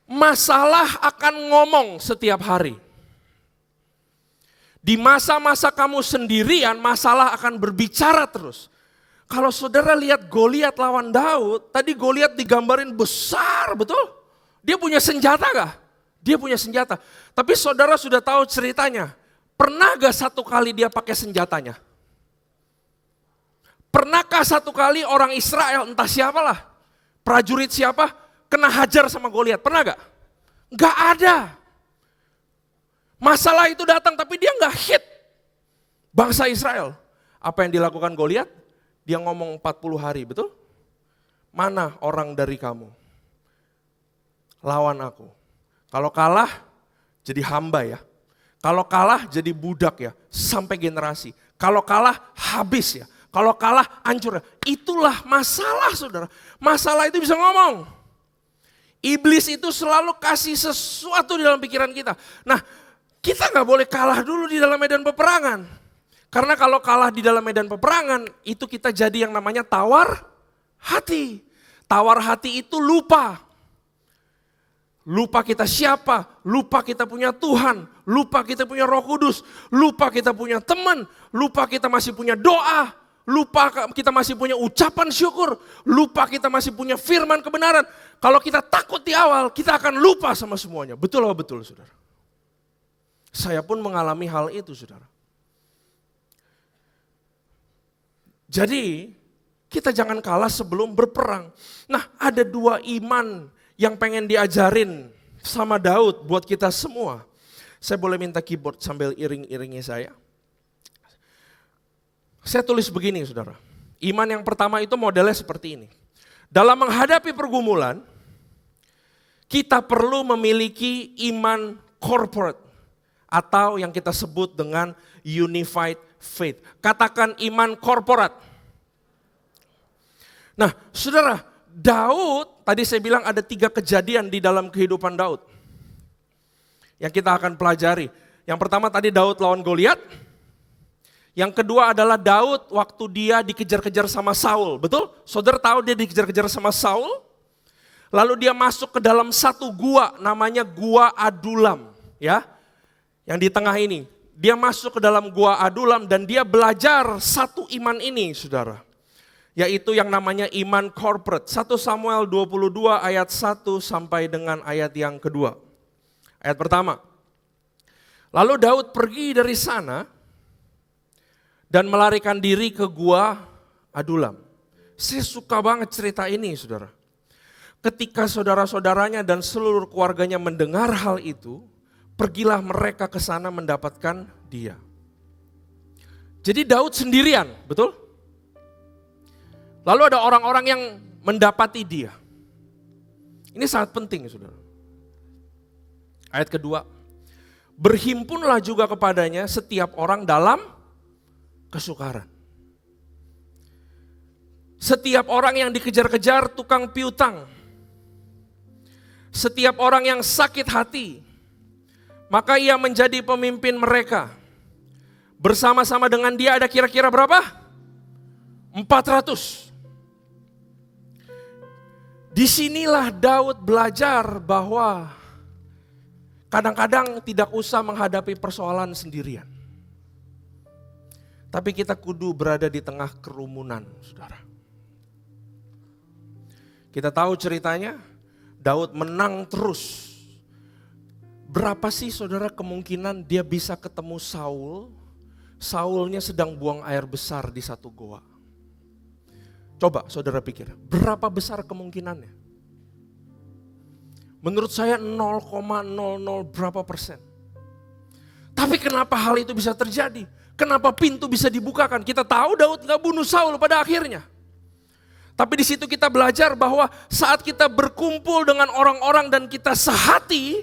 masalah akan ngomong setiap hari. Di masa-masa kamu sendirian, masalah akan berbicara terus. Kalau saudara lihat Goliat lawan Daud, tadi Goliat digambarin besar, betul? Dia punya senjata gak? Dia punya senjata. Tapi saudara sudah tahu ceritanya. Pernah gak satu kali dia pakai senjatanya? Pernahkah satu kali orang Israel, entah siapalah, prajurit siapa, kena hajar sama Goliat? Pernah gak? Gak ada. Masalah itu datang tapi dia gak hit bangsa Israel. Apa yang dilakukan Goliat? Dia ngomong 40 hari, betul? Mana orang dari kamu? Lawan aku. Kalau kalah jadi hamba ya. Kalau kalah jadi budak ya, sampai generasi. Kalau kalah habis ya. Kalau kalah hancur ya. Itulah masalah, saudara. Masalah itu bisa ngomong. Iblis itu selalu kasih sesuatu di dalam pikiran kita. Nah, kita gak boleh kalah dulu di dalam medan peperangan. Karena kalau kalah di dalam medan peperangan, itu kita jadi yang namanya tawar hati. Tawar hati itu lupa. Lupa kita siapa, lupa kita punya Tuhan, lupa kita punya Roh Kudus, lupa kita punya teman, lupa kita masih punya doa, lupa kita masih punya ucapan syukur, lupa kita masih punya firman kebenaran. Kalau kita takut di awal, kita akan lupa sama semuanya. Betul atau betul, saudara? Saya pun mengalami hal itu, saudara. Jadi, kita jangan kalah sebelum berperang. Nah, ada dua iman yang pengen diajarin sama Daud buat kita semua. Saya boleh minta keyboard sambil iring-iringi saya. Saya tulis begini, saudara. Iman yang pertama itu modelnya seperti ini. Dalam menghadapi pergumulan, kita perlu memiliki iman corporate atau yang kita sebut dengan unified faith. Katakan iman korporat. Nah, saudara, Daud, tadi saya bilang ada 3 kejadian di dalam kehidupan Daud yang kita akan pelajari. Yang pertama tadi Daud lawan Goliat. Yang kedua adalah Daud waktu dia dikejar-kejar sama Saul, betul? Saudara tahu dia dikejar-kejar sama Saul, lalu dia masuk ke dalam satu gua, namanya Gua Adulam, ya. Yang di tengah ini, dia masuk ke dalam Gua Adulam dan dia belajar satu iman ini, saudara. Yaitu yang namanya iman corporate. 1 Samuel 22 ayat 1 sampai dengan ayat yang kedua. Ayat pertama. Lalu Daud pergi dari sana dan melarikan diri ke Gua Adulam. Saya suka banget cerita ini, saudara. Ketika saudara-saudaranya dan seluruh keluarganya mendengar hal itu, pergilah mereka ke sana mendapatkan dia. Jadi Daud sendirian, betul? Lalu ada orang-orang yang mendapati dia. Ini sangat penting, saudara. Ayat kedua, berhimpunlah juga kepadanya setiap orang dalam kesukaran. Setiap orang yang dikejar-kejar tukang piutang. Setiap orang yang sakit hati. Maka ia menjadi pemimpin mereka. Bersama-sama dengan dia ada kira-kira berapa? 400. Disinilah Daud belajar bahwa kadang-kadang tidak usah menghadapi persoalan sendirian. Tapi kita kudu berada di tengah kerumunan, saudara. Kita tahu ceritanya, Daud menang terus. Berapa sih saudara kemungkinan dia bisa ketemu Saul? Saulnya sedang buang air besar di satu goa. Coba saudara pikir, berapa besar kemungkinannya? Menurut saya 0,00 berapa persen. Tapi kenapa hal itu bisa terjadi? Kenapa pintu bisa dibukakan? Kita tahu Daud gak bunuh Saul pada akhirnya. Tapi di situ kita belajar bahwa saat kita berkumpul dengan orang-orang dan kita sehati,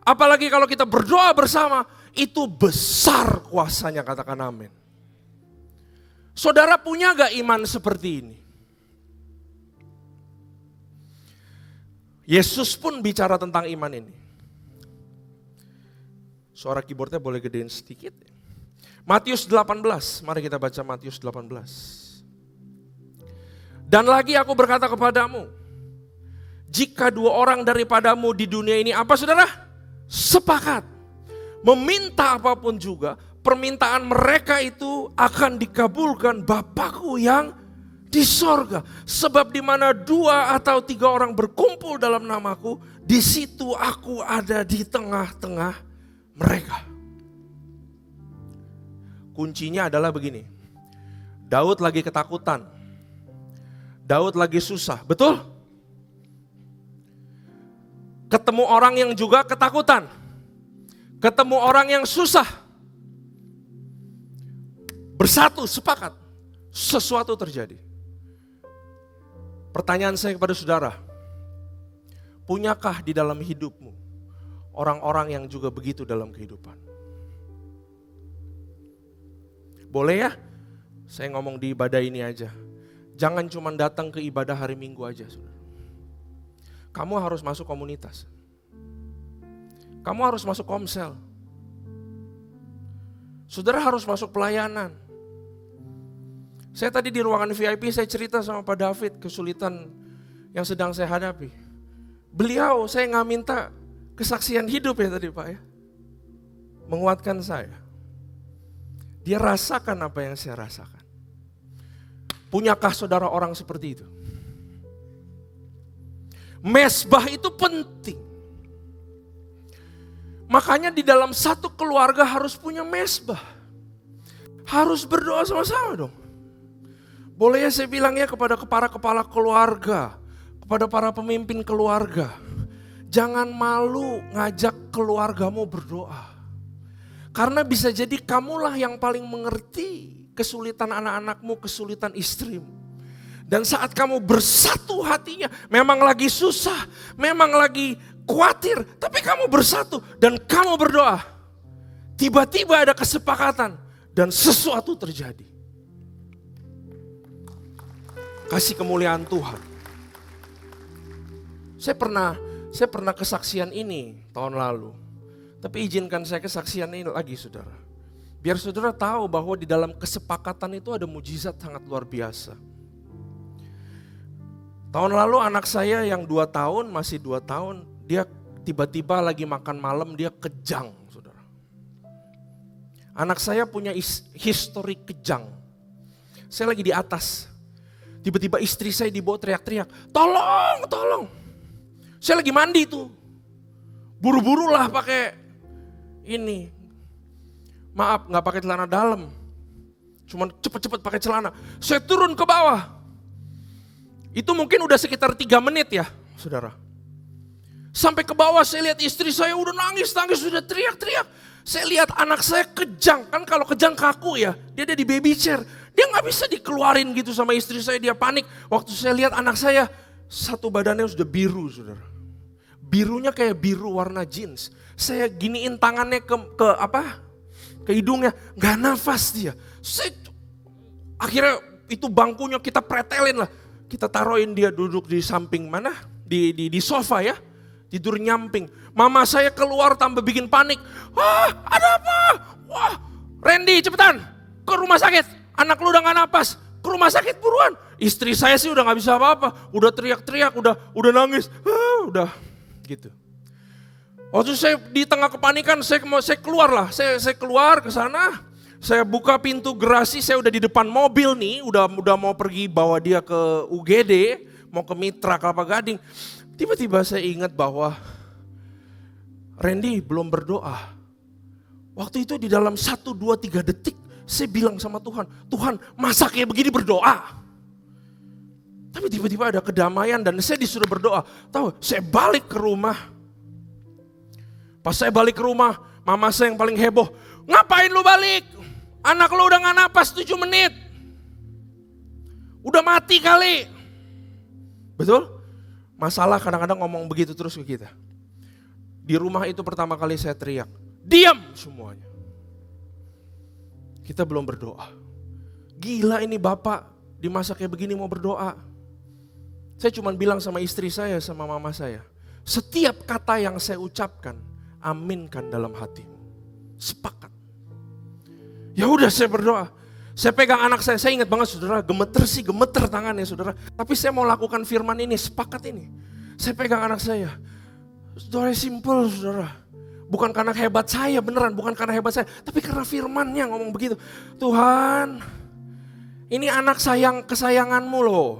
apalagi kalau kita berdoa bersama, itu besar kuasanya, katakan amin. Saudara punya gak iman seperti ini? Yesus pun bicara tentang iman ini. Suara keyboardnya boleh gedein sedikit. Matius 18, mari kita baca Matius 18. Dan lagi aku berkata kepadamu, jika 2 orang daripadamu di dunia ini, apa saudara? Sepakat. Meminta apapun juga, permintaan mereka itu akan dikabulkan Bapakku yang di sorga. Sebab di mana 2 atau 3 orang berkumpul dalam namaku, di situ aku ada di tengah-tengah mereka. Kuncinya adalah begini. Daud lagi ketakutan. Daud lagi susah, betul? Ketemu orang yang juga ketakutan. Ketemu orang yang susah. Bersatu, sepakat. Sesuatu terjadi. Pertanyaan saya kepada saudara. Punyakah di dalam hidupmu orang-orang yang juga begitu dalam kehidupan? Boleh ya? Saya ngomong di ibadah ini aja. Jangan cuma datang ke ibadah hari Minggu aja, saudara. Kamu harus masuk komunitas. Kamu harus masuk komsel. Saudara harus masuk pelayanan. Saya tadi di ruangan VIP, saya cerita sama Pak David kesulitan yang sedang saya hadapi. Beliau, saya nggak minta kesaksian hidup ya tadi Pak ya. Menguatkan saya. Dia rasakan apa yang saya rasakan. Punyakah saudara orang seperti itu? Mesbah itu penting. Makanya di dalam satu keluarga harus punya mesbah. Harus berdoa sama-sama dong. Boleh ya saya bilang ya kepada para kepala keluarga, kepada para pemimpin keluarga. Jangan malu ngajak keluargamu berdoa. Karena bisa jadi kamulah yang paling mengerti kesulitan anak-anakmu, kesulitan istrimu. Dan saat kamu bersatu hatinya, memang lagi susah, memang lagi khawatir, tapi kamu bersatu dan kamu berdoa. Tiba-tiba ada kesepakatan dan sesuatu terjadi. Kasih kemuliaan Tuhan. Saya pernah kesaksian ini tahun lalu. Tapi izinkan saya kesaksian ini lagi saudara. Biar saudara tahu bahwa di dalam kesepakatan itu ada mujizat sangat luar biasa. Tahun lalu anak saya yang 2 tahun, masih 2 tahun, dia tiba-tiba lagi makan malam, dia kejang, saudara. Anak saya punya histori kejang. Saya lagi di atas, tiba-tiba istri saya dibawa teriak-teriak, tolong, tolong. Saya lagi mandi tuh, buru-buru lah pakai ini. Maaf, gak pakai celana dalam, cuman cepet-cepet pakai celana. Saya turun ke bawah. Itu mungkin udah sekitar 3 menit ya, saudara. Sampai ke bawah saya lihat istri saya udah nangis, sudah teriak-teriak. Saya lihat anak saya kejang, kan kalau kejang kaku ya, dia ada di baby chair. Dia gak bisa dikeluarin gitu sama istri saya, dia panik. Waktu saya lihat anak saya, satu badannya sudah biru, saudara. Birunya kayak biru warna jeans. Saya giniin tangannya ke hidungnya, gak nafas dia. Akhirnya itu bangkunya kita pretelin lah. Kita taruhin dia duduk di samping mana? Di sofa ya. Tidur nyamping. Mama saya keluar tambah bikin panik. Wah, ada apa? Wah, Randy cepetan ke rumah sakit. Anak lu udah gak napas. Ke rumah sakit buruan. Istri saya sih udah gak bisa apa-apa. Udah teriak-teriak, udah nangis. Udah gitu. Waktu saya di tengah kepanikan, saya keluar lah. Saya keluar ke sana. Saya buka pintu gerasi, saya udah di depan mobil nih, udah mau pergi bawa dia ke UGD, mau ke Mitra Kelapa Gading. Tiba-tiba saya ingat bahwa Randy belum berdoa. Waktu itu di dalam 1, 2, 3 detik saya bilang sama Tuhan, Tuhan masa kayak begini berdoa? Tapi tiba-tiba ada kedamaian dan saya disuruh berdoa. Tahu, saya balik ke rumah. Pas saya balik ke rumah, mama saya yang paling heboh, ngapain lu balik? Anak lo udah gak napas 7 menit. Udah mati kali. Betul? Masalah kadang-kadang ngomong begitu terus ke kita. Di rumah itu pertama kali saya teriak, diam semuanya. Kita belum berdoa. Gila ini bapak di masa kayak begini mau berdoa. Saya cuma bilang sama istri saya, sama mama saya. Setiap kata yang saya ucapkan, aminkan dalam hatimu. Sepakat. Ya udah saya berdoa, saya pegang anak saya ingat banget saudara, gemeter tangannya saudara. Tapi saya mau lakukan firman ini, sepakat ini. Saya pegang anak saya, saudara simple saudara. Bukan karena hebat saya, beneran bukan karena hebat saya. Tapi karena firmannya ngomong begitu. Tuhan, ini anak kesayanganmu loh.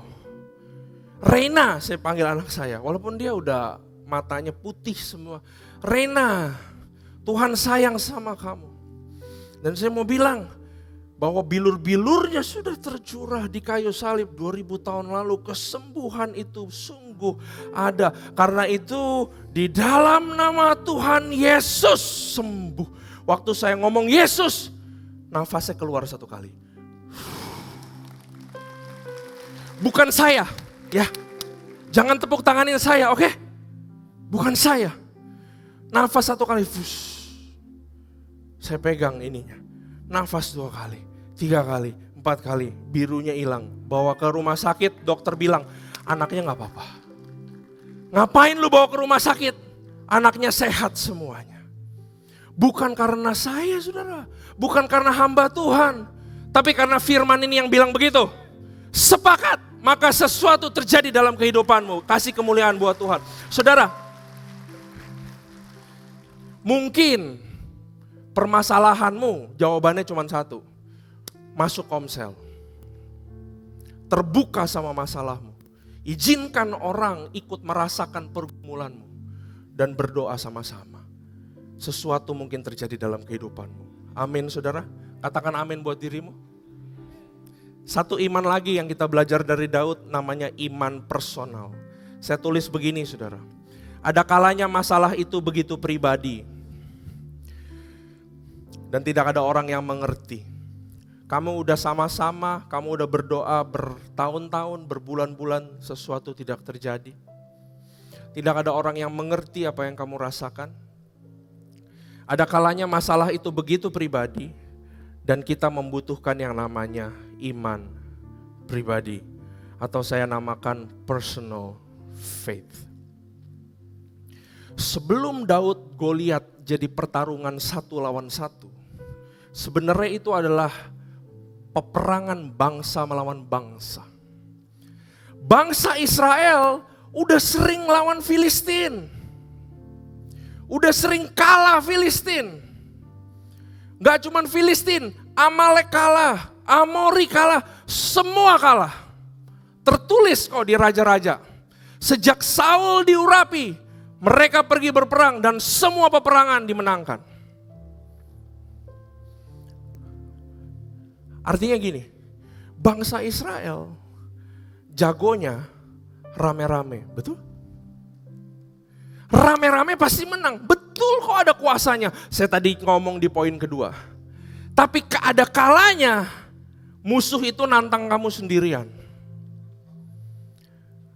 Reina, saya panggil anak saya, walaupun dia udah matanya putih semua. Reina, Tuhan sayang sama kamu. Dan saya mau bilang bahwa bilur-bilurnya sudah tercurah di kayu salib 2000 tahun lalu. Kesembuhan itu sungguh ada. Karena itu di dalam nama Tuhan Yesus sembuh. Waktu saya ngomong Yesus, nafasnya keluar 1 kali. Bukan saya, ya. Jangan tepuk tanganin saya, oke? Bukan saya. Nafas 1 kali. Saya pegang ininya, nafas 2 kali, 3 kali, 4 kali, birunya hilang. Bawa ke rumah sakit, dokter bilang, anaknya gak apa-apa. Ngapain lu bawa ke rumah sakit? Anaknya sehat semuanya. Bukan karena saya saudara, bukan karena hamba Tuhan. Tapi karena firman ini yang bilang begitu. Sepakat, maka sesuatu terjadi dalam kehidupanmu. Kasih kemuliaan buat Tuhan. Saudara, mungkin permasalahanmu jawabannya cuma 1. Masuk Komsel. Terbuka sama masalahmu. Izinkan orang ikut merasakan pergumulanmu. Dan berdoa sama-sama. Sesuatu mungkin terjadi dalam kehidupanmu. Amin saudara. Katakan amin buat dirimu. Satu iman lagi yang kita belajar dari Daud namanya iman personal. Saya tulis begini saudara. Ada kalanya masalah itu begitu pribadi. Dan tidak ada orang yang mengerti. Kamu udah sama-sama, kamu udah berdoa bertahun-tahun, berbulan-bulan, sesuatu tidak terjadi. Tidak ada orang yang mengerti apa yang kamu rasakan. Ada kalanya masalah itu begitu pribadi, dan kita membutuhkan yang namanya iman pribadi. Atau saya namakan personal faith. Sebelum Daud Goliat jadi pertarungan 1 lawan 1, sebenarnya itu adalah peperangan bangsa melawan bangsa. Bangsa Israel udah sering lawan Filistin. Udah sering kalah Filistin. Gak cuman Filistin, Amalek kalah, Amori kalah, semua kalah. Tertulis kok di Raja-Raja. Sejak Saul diurapi, mereka pergi berperang dan semua peperangan dimenangkan. Artinya gini, bangsa Israel jagonya rame-rame, betul? Rame-rame pasti menang, betul kok ada kuasanya. Saya tadi ngomong di poin kedua. Tapi ada kalanya musuh itu nantang kamu sendirian.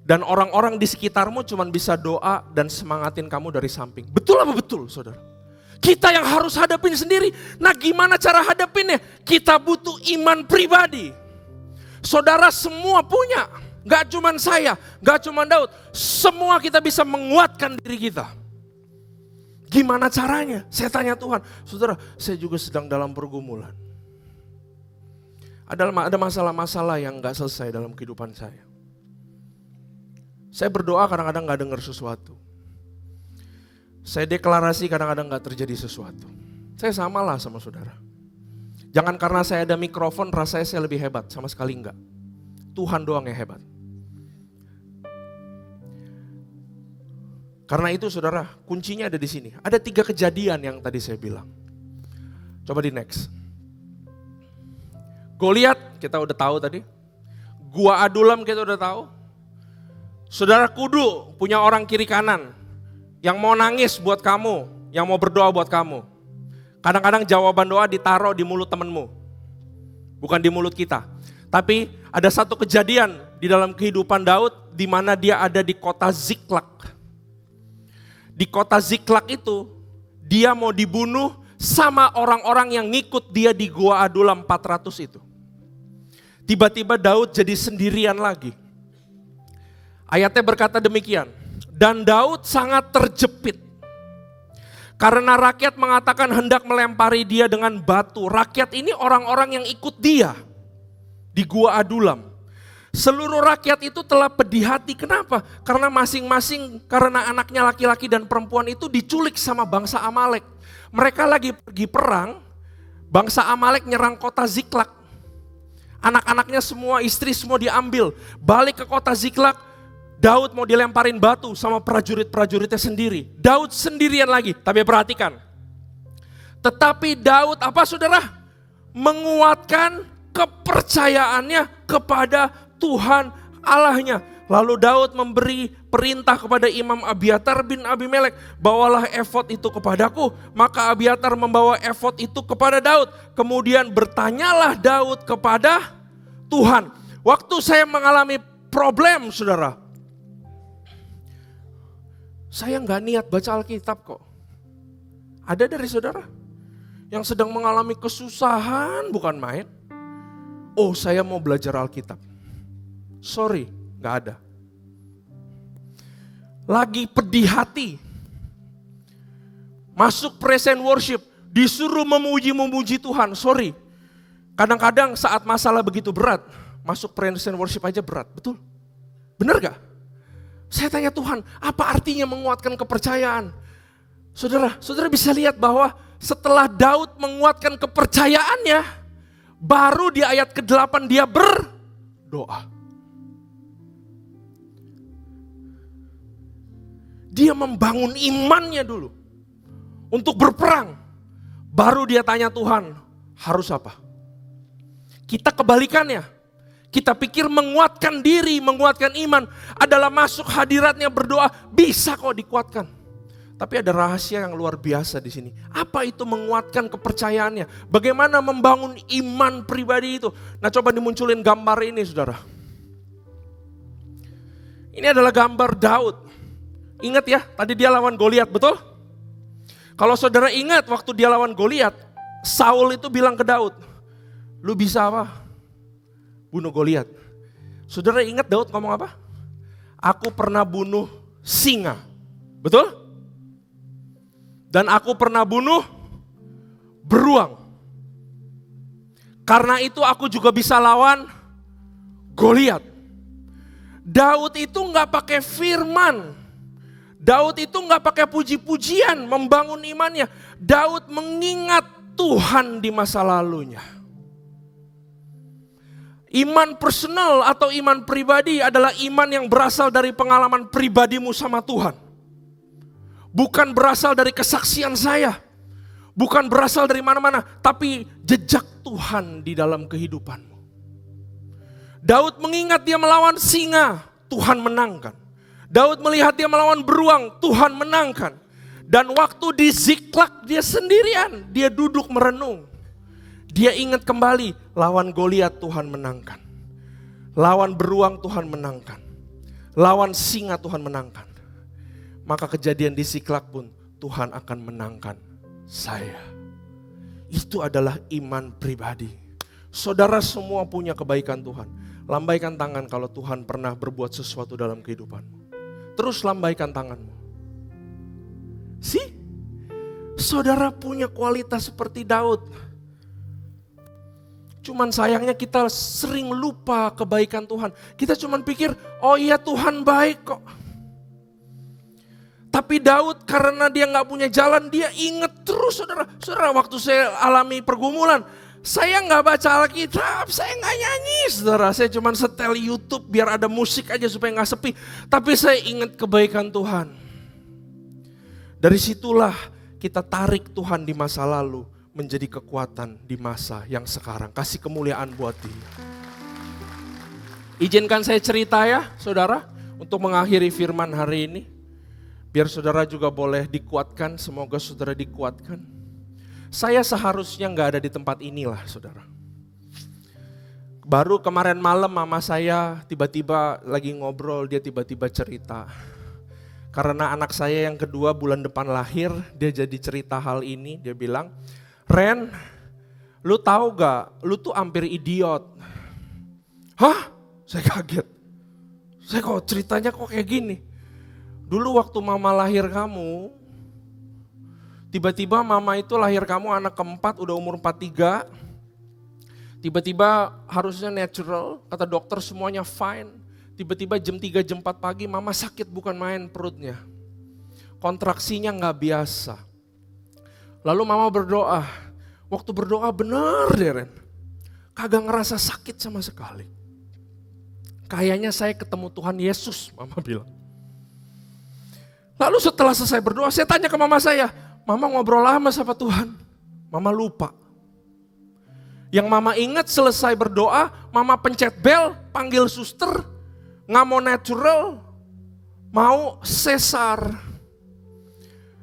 Dan orang-orang di sekitarmu cuma bisa doa dan semangatin kamu dari samping. Betul apa betul, saudara? Kita yang harus hadapin sendiri. Nah, gimana cara hadapinnya? Kita butuh iman pribadi. Saudara semua punya. Gak cuma saya, gak cuma Daud. Semua kita bisa menguatkan diri kita. Gimana caranya? Saya tanya Tuhan. Saudara, saya juga sedang dalam pergumulan. Ada masalah-masalah yang gak selesai dalam kehidupan saya. Saya berdoa kadang-kadang gak dengar sesuatu. Saya deklarasi kadang-kadang gak terjadi sesuatu. Saya samalah sama saudara. Jangan karena saya ada mikrofon rasanya saya lebih hebat, sama sekali enggak. Tuhan doang yang hebat. Karena itu saudara, kuncinya ada di sini. Ada 3 kejadian yang tadi saya bilang. Coba di next. Goliat kita udah tahu tadi. Gua Adulam kita udah tahu. Saudara kudu punya orang kiri kanan. Yang mau nangis buat kamu, yang mau berdoa buat kamu. Kadang-kadang jawaban doa ditaruh di mulut temenmu. Bukan di mulut kita. Tapi ada satu kejadian di dalam kehidupan Daud di mana dia ada di kota Ziklag. Di kota Ziklag itu dia mau dibunuh sama orang-orang yang ngikut dia di Gua Adulam 400 itu. Tiba-tiba Daud jadi sendirian lagi. Ayatnya berkata demikian. Dan Daud sangat terjepit. Karena rakyat mengatakan hendak melempari dia dengan batu. Rakyat ini orang-orang yang ikut dia di Gua Adulam. Seluruh rakyat itu telah pedih hati. Kenapa? Karena masing-masing karena anaknya laki-laki dan perempuan itu diculik sama bangsa Amalek. Mereka lagi pergi perang, bangsa Amalek nyerang kota Ziklag. Anak-anaknya semua, istri semua diambil. Balik ke kota Ziklag, Daud mau dilemparin batu sama prajurit-prajuritnya sendiri. Daud sendirian lagi, tapi perhatikan. Tetapi Daud apa saudara? Menguatkan kepercayaannya kepada Tuhan Allahnya. Lalu Daud memberi perintah kepada Imam Abiatar bin Abimelek, bawalah efod itu kepadaku. Maka Abiatar membawa efod itu kepada Daud. Kemudian bertanyalah Daud kepada Tuhan. Waktu saya mengalami problem saudara, saya nggak niat baca Alkitab kok. Ada dari saudara yang sedang mengalami kesusahan bukan main. Oh saya mau belajar Alkitab. Sorry, nggak ada. Lagi pedih hati. Masuk praise and worship, disuruh memuji Tuhan. Sorry, kadang-kadang saat masalah begitu berat, masuk praise and worship aja berat, betul? Bener gak? Saya tanya Tuhan, apa artinya menguatkan kepercayaan? Saudara bisa lihat bahwa setelah Daud menguatkan kepercayaannya, baru di ayat ke-8 dia berdoa. Dia membangun imannya dulu untuk berperang. Baru dia tanya Tuhan, harus apa? Kita kebalikannya. Kita pikir menguatkan diri, menguatkan iman adalah masuk hadiratnya berdoa, bisa kok dikuatkan. Tapi ada rahasia yang luar biasa di sini. Apa itu menguatkan kepercayaannya? Bagaimana membangun iman pribadi itu? Nah, coba dimunculin gambar ini, saudara. Ini adalah gambar Daud. Ingat ya, tadi dia lawan Goliat, betul? Kalau saudara ingat waktu dia lawan Goliat, Saul itu bilang ke Daud, lu bisa apa? Bunuh Goliat. Saudara ingat Daud ngomong apa? Aku pernah bunuh singa. Betul? Dan aku pernah bunuh beruang. Karena itu aku juga bisa lawan Goliat. Daud itu nggak pakai firman. Daud itu nggak pakai puji-pujian membangun imannya. Daud mengingat Tuhan di masa lalunya. Iman personal atau iman pribadi adalah iman yang berasal dari pengalaman pribadimu sama Tuhan. Bukan berasal dari kesaksian saya. Bukan berasal dari mana-mana. Tapi jejak Tuhan di dalam kehidupanmu. Daud mengingat dia melawan singa, Tuhan menangkan. Daud melihat dia melawan beruang, Tuhan menangkan. Dan waktu di Ziklag dia sendirian, dia duduk merenung. Dia ingat kembali, lawan Goliat Tuhan menangkan. Lawan beruang Tuhan menangkan. Lawan singa Tuhan menangkan. Maka kejadian di Ziklag pun Tuhan akan menangkan saya. Itu adalah iman pribadi. Saudara semua punya kebaikan Tuhan. Lambaikan tangan kalau Tuhan pernah berbuat sesuatu dalam kehidupanmu. Terus lambaikan tanganmu. Saudara punya kualitas seperti Daud. Cuman sayangnya kita sering lupa kebaikan Tuhan. Kita cuman pikir, oh iya Tuhan baik kok. Tapi Daud karena dia gak punya jalan, dia ingat terus saudara. Saudara, waktu saya alami pergumulan, saya gak baca Alkitab, saya gak nyanyi saudara. Saya cuma setel YouTube biar ada musik aja supaya gak sepi. Tapi saya ingat kebaikan Tuhan. Dari situlah kita tarik Tuhan di masa lalu menjadi kekuatan di masa yang sekarang. Kasih kemuliaan buat Dia. Izinkan saya cerita ya saudara, untuk mengakhiri firman hari ini. Biar saudara juga boleh dikuatkan, semoga saudara dikuatkan. Saya seharusnya gak ada di tempat inilah saudara. Baru kemarin malam mama saya tiba-tiba lagi ngobrol, dia tiba-tiba cerita. Karena anak saya yang kedua bulan depan lahir, dia jadi cerita hal ini. Dia bilang, Ren, lu tahu gak, lu tuh hampir idiot. Hah? Saya kaget. Saya kok ceritanya kok kayak gini. Dulu waktu mama lahir kamu, tiba-tiba mama itu lahir kamu anak keempat udah umur 43. Tiba-tiba harusnya natural, kata dokter semuanya fine. Tiba-tiba jam 3 jam 4 pagi mama sakit bukan main perutnya. Kontraksinya gak biasa. Lalu mama berdoa, waktu berdoa bener deh Ren. Kagak ngerasa sakit sama sekali. Kayaknya saya ketemu Tuhan Yesus, mama bilang. Lalu setelah selesai berdoa, saya tanya ke mama saya, mama ngobrol lama sama Tuhan. Mama lupa. Yang mama ingat selesai berdoa, mama pencet bel, panggil suster, nggak mau natural, mau sesar.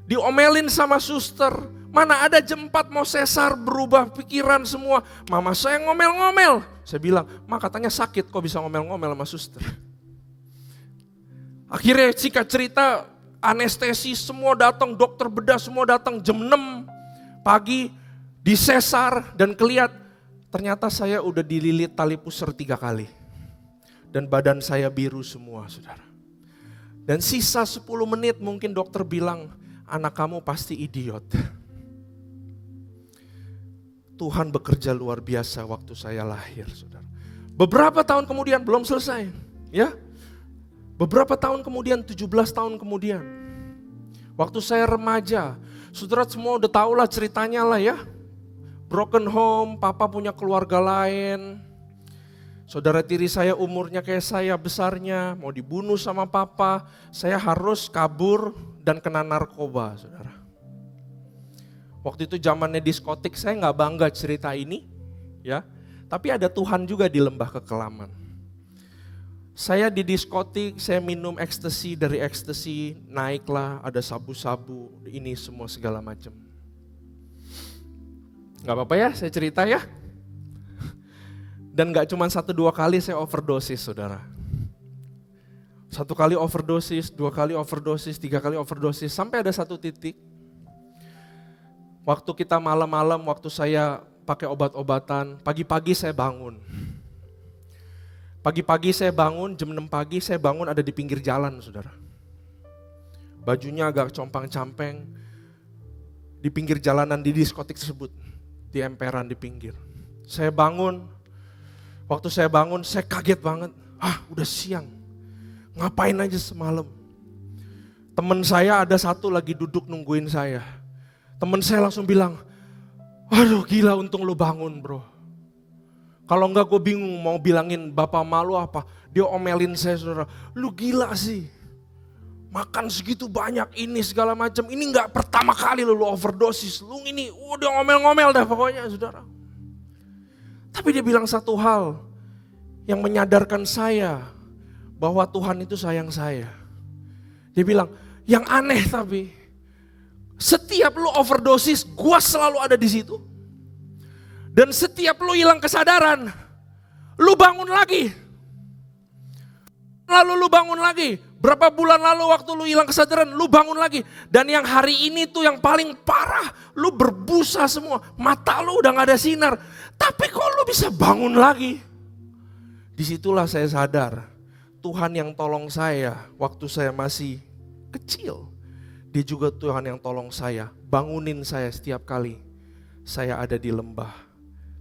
Diomelin sama suster, mana ada jam 4 mau sesar, berubah pikiran semua. Mama saya ngomel-ngomel. Saya bilang, ma katanya sakit kok bisa ngomel-ngomel sama suster. Akhirnya singkat cerita, anestesi semua datang, dokter bedah semua datang jam 6 pagi disesar dan ternyata saya udah dililit tali pusar 3 kali. Dan badan saya biru semua saudara. Dan sisa 10 menit mungkin dokter bilang anak kamu pasti idiot. Tuhan bekerja luar biasa waktu saya lahir saudara. Beberapa tahun kemudian belum selesai ya. Beberapa tahun kemudian, 17 tahun kemudian, waktu saya remaja, saudara semua udah tahu lah ceritanya lah ya. Broken home, papa punya keluarga lain. Saudara tiri saya umurnya kayak saya besarnya, mau dibunuh sama papa. Saya harus kabur dan kena narkoba saudara. Waktu itu zamannya diskotik, saya gak bangga cerita ini ya. Tapi ada Tuhan juga di lembah kekelaman. Saya di diskotik, saya minum ekstasi, dari ekstasi naiklah, ada sabu-sabu, ini semua segala macam. Gak apa-apa ya, saya cerita ya. Dan gak cuma 1-2 kali saya overdosis, saudara. 1 kali overdosis, 2 kali overdosis, 3 kali overdosis, sampai ada satu titik. Waktu kita malam-malam, waktu saya pakai obat-obatan, pagi-pagi saya bangun. Pagi-pagi saya bangun, jam 6 pagi saya bangun ada di pinggir jalan, saudara. Bajunya agak compang-campeng, di pinggir jalanan di diskotik tersebut, di emperan di pinggir. Saya bangun, waktu saya bangun saya kaget banget, udah siang, ngapain aja semalam. Temen saya ada satu lagi duduk nungguin saya. Temen saya langsung bilang, aduh gila untung lu bangun bro. Kalau enggak gue bingung mau bilangin bapak malu apa. Dia omelin saya, saudara, lu gila sih. Makan segitu banyak ini segala macam. Ini enggak pertama kali lu overdosis. Lu ini udah ngomel-ngomel dah pokoknya, saudara. Tapi dia bilang satu hal yang menyadarkan saya bahwa Tuhan itu sayang saya. Dia bilang, yang aneh tapi setiap lu overdosis, gua selalu ada di situ. Dan setiap lu hilang kesadaran, lu bangun lagi. Lalu lu bangun lagi. Berapa bulan lalu waktu lu hilang kesadaran, lu bangun lagi. Dan yang hari ini tuh yang paling parah, lu berbusa semua. Mata lu udah gak ada sinar. Tapi kok lu bisa bangun lagi? Disitulah saya sadar, Tuhan yang tolong saya waktu saya masih kecil. Dia juga Tuhan yang tolong saya, bangunin saya setiap kali saya ada di lembah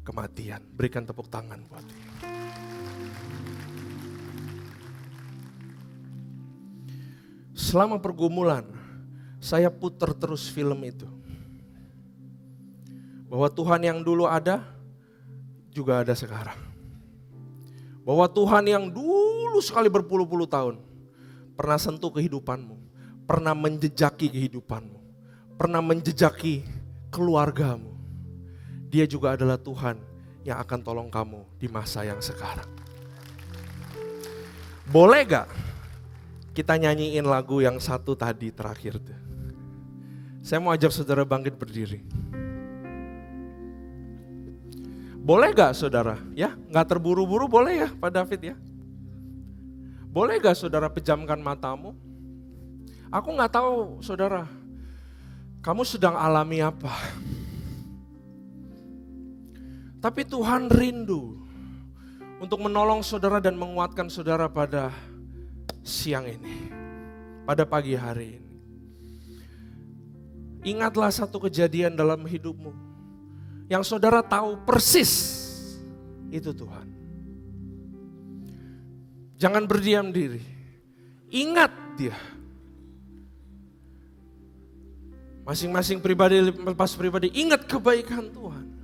kematian. Berikan tepuk tangan buat dia. Selama pergumulan, saya putar terus film itu. Bahwa Tuhan yang dulu ada, juga ada sekarang. Bahwa Tuhan yang dulu sekali berpuluh-puluh tahun, pernah sentuh kehidupanmu, pernah menjejaki kehidupanmu, pernah menjejaki keluargamu. Dia juga adalah Tuhan yang akan tolong kamu di masa yang sekarang. Boleh gak kita nyanyiin lagu yang satu tadi terakhir tuh? Saya mau ajak saudara bangkit berdiri. Boleh gak saudara? Ya, gak terburu-buru boleh ya Pak David ya? Boleh gak saudara pejamkan matamu? Aku gak tahu saudara, kamu sedang alami apa? Tapi Tuhan rindu untuk menolong saudara dan menguatkan saudara pada siang ini, pada pagi hari ini. Ingatlah satu kejadian dalam hidupmu yang saudara tahu persis itu Tuhan. Jangan berdiam diri, ingat dia. Masing-masing pribadi lepas pribadi ingat kebaikan Tuhan.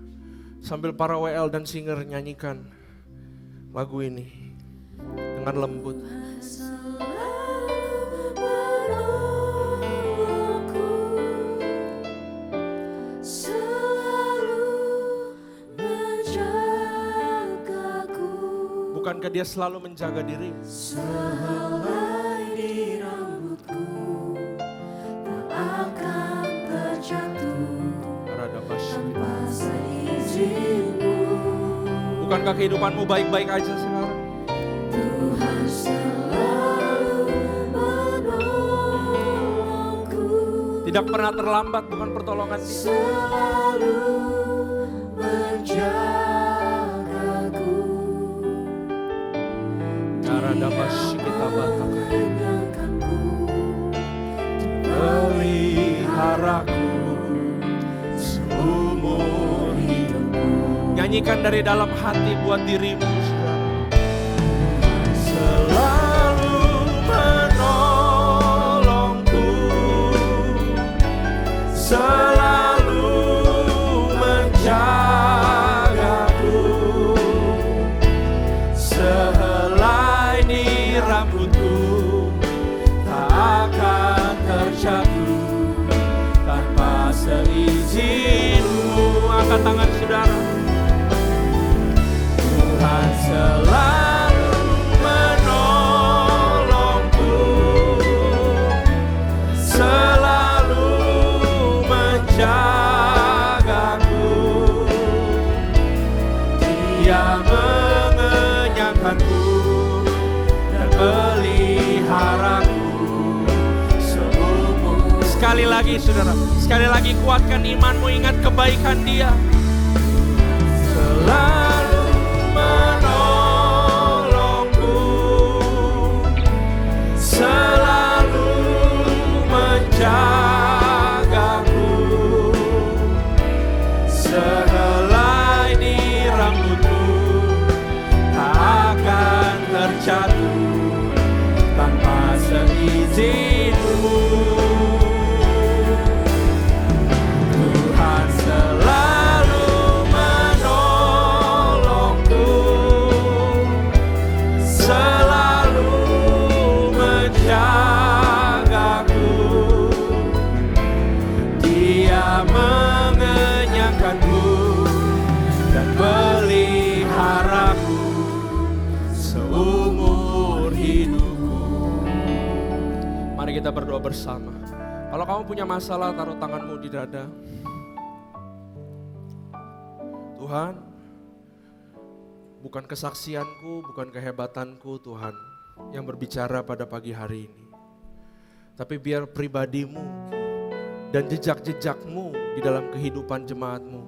Sambil para WL dan singer nyanyikan lagu ini dengan lembut. Bukankah dia selalu menjaga dirimu? Sehelai di rambutku tak akan terjatuh tanpa seizinmu. Bukankah kehidupanmu baik-baik aja sekarang? Tuhan selalu menolongku. Tidak pernah terlambat, bukan pertolongan Dia. Selalu menjagaku. Cara dapat kita batakan. Peliharaku seumur hidupku. Nyanyikan dari dalam hati buat dirimu. Selalu menolongku, selalu menjagaku. Sehelai di rambutku tak akan terjatuh tanpa seizinmu. Angkat tangan saudara. Tuhan selalu menolongku. memeliharaku seumur. Sekali lagi saudara, sekali lagi kuatkan imanmu, ingat kebaikan Dia. Selalu menolongku, selalu menjagaku, sehelai di rambutku tak akan terjatuh tanpa seizin-Mu. Tuhan selalu menolongku, selalu menjagaku. Dia mengenyangkanku dan peliharaku seumur hidupku. Mari kita berdoa bersama. Kalau kamu punya masalah, taruh tanganmu di dada. Tuhan, bukan kesaksianku, bukan kehebatanku Tuhan yang berbicara pada pagi hari ini. Tapi biar pribadi-Mu dan jejak-jejak-Mu di dalam kehidupan jemaat-Mu.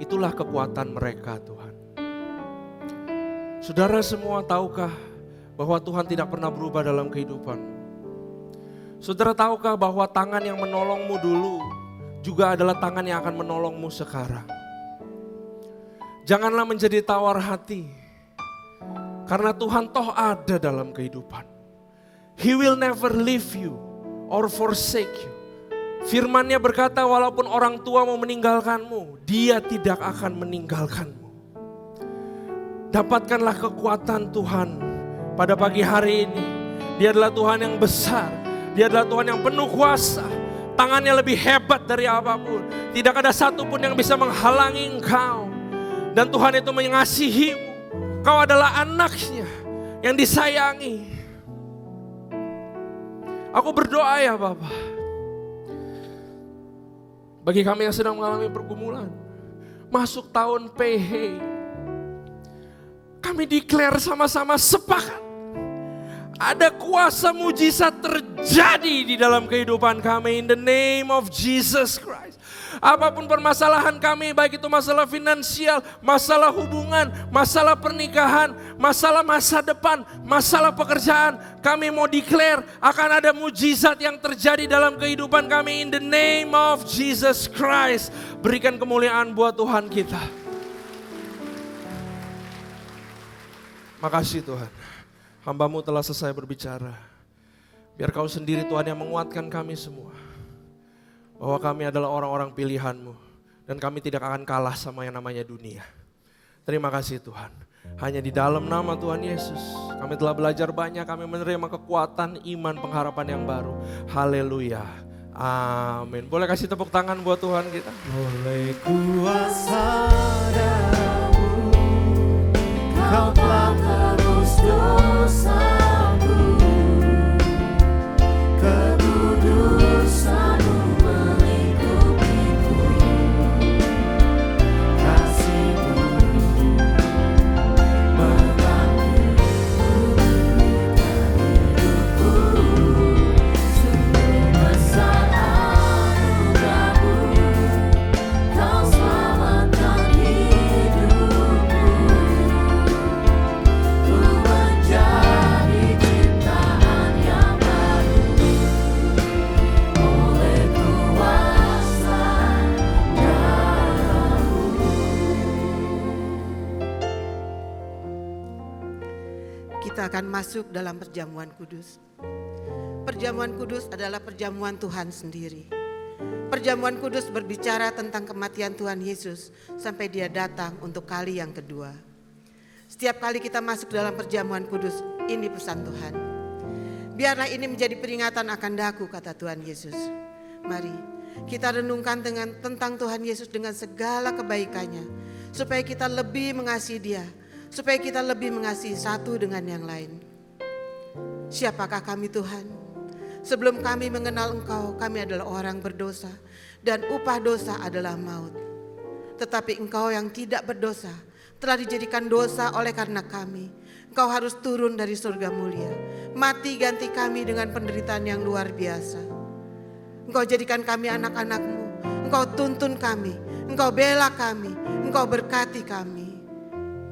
Itulah kekuatan mereka Tuhan. Saudara semua tahukah bahwa Tuhan tidak pernah berubah dalam kehidupan? Saudara tahukah bahwa tangan yang menolongmu dulu juga adalah tangan yang akan menolongmu sekarang? Janganlah menjadi tawar hati, karena Tuhan toh ada dalam kehidupan. He will never leave you or forsake you. Firman-Nya berkata, walaupun orang tua mau meninggalkanmu, Dia tidak akan meninggalkanmu. Dapatkanlah kekuatan Tuhan pada pagi hari ini. Dia adalah Tuhan yang besar, Dia adalah Tuhan yang penuh kuasa. Tangannya lebih hebat dari apapun. Tidak ada satupun yang bisa menghalangi engkau. Dan Tuhan itu mengasihimu. Kau adalah anaknya yang disayangi. Aku berdoa ya Bapa, bagi kami yang sedang mengalami pergumulan, masuk tahun PH, kami declare sama-sama sepakat. Ada kuasa mujizat terjadi di dalam kehidupan kami in the name of Jesus Christ. Apapun permasalahan kami, baik itu masalah finansial, masalah hubungan, masalah pernikahan, masalah masa depan, masalah pekerjaan, kami mau declare akan ada mujizat yang terjadi dalam kehidupan kami in the name of Jesus Christ. Berikan kemuliaan buat Tuhan kita. Makasih Tuhan. Hamba-Mu telah selesai berbicara. Biar Kau sendiri Tuhan yang menguatkan kami semua. Bahwa kami adalah orang-orang pilihan-Mu. Dan kami tidak akan kalah sama yang namanya dunia. Terima kasih Tuhan. Hanya di dalam nama Tuhan Yesus. Kami telah belajar banyak. Kami menerima kekuatan, iman, pengharapan yang baru. Haleluya. Amin. Boleh kasih tepuk tangan buat Tuhan kita. Oleh kuasa darah-Mu, Kau telah tebus dosaku, kekudusan-Mu melingkupiku, kasih-Mu mengambil hidupku, sungguh besar anugerah-Mu, Kau selamatkan hidupku. Ku menjadi ciptaan yang baru oleh kuasa darah-Mu. Kita akan masuk dalam perjamuan kudus. Perjamuan kudus adalah perjamuan Tuhan sendiri. Perjamuan kudus berbicara tentang kematian Tuhan Yesus sampai Dia datang untuk kali yang kedua. Setiap kali kita masuk dalam perjamuan kudus, ini pesan Tuhan. Biarlah ini menjadi peringatan akan daku, kata Tuhan Yesus. Mari kita renungkan tentang Tuhan Yesus dengan segala kebaikannya, supaya kita lebih mengasihi Dia, supaya kita lebih mengasihi satu dengan yang lain. Siapakah kami Tuhan? Sebelum kami mengenal Engkau, kami adalah orang berdosa, dan upah dosa adalah maut. Tetapi Engkau yang tidak berdosa telah dijadikan dosa oleh karena kami. Engkau harus turun dari surga mulia. Mati ganti kami dengan penderitaan yang luar biasa. Engkau jadikan kami anak-anak-Mu. Engkau tuntun kami. Engkau bela kami. Engkau berkati kami.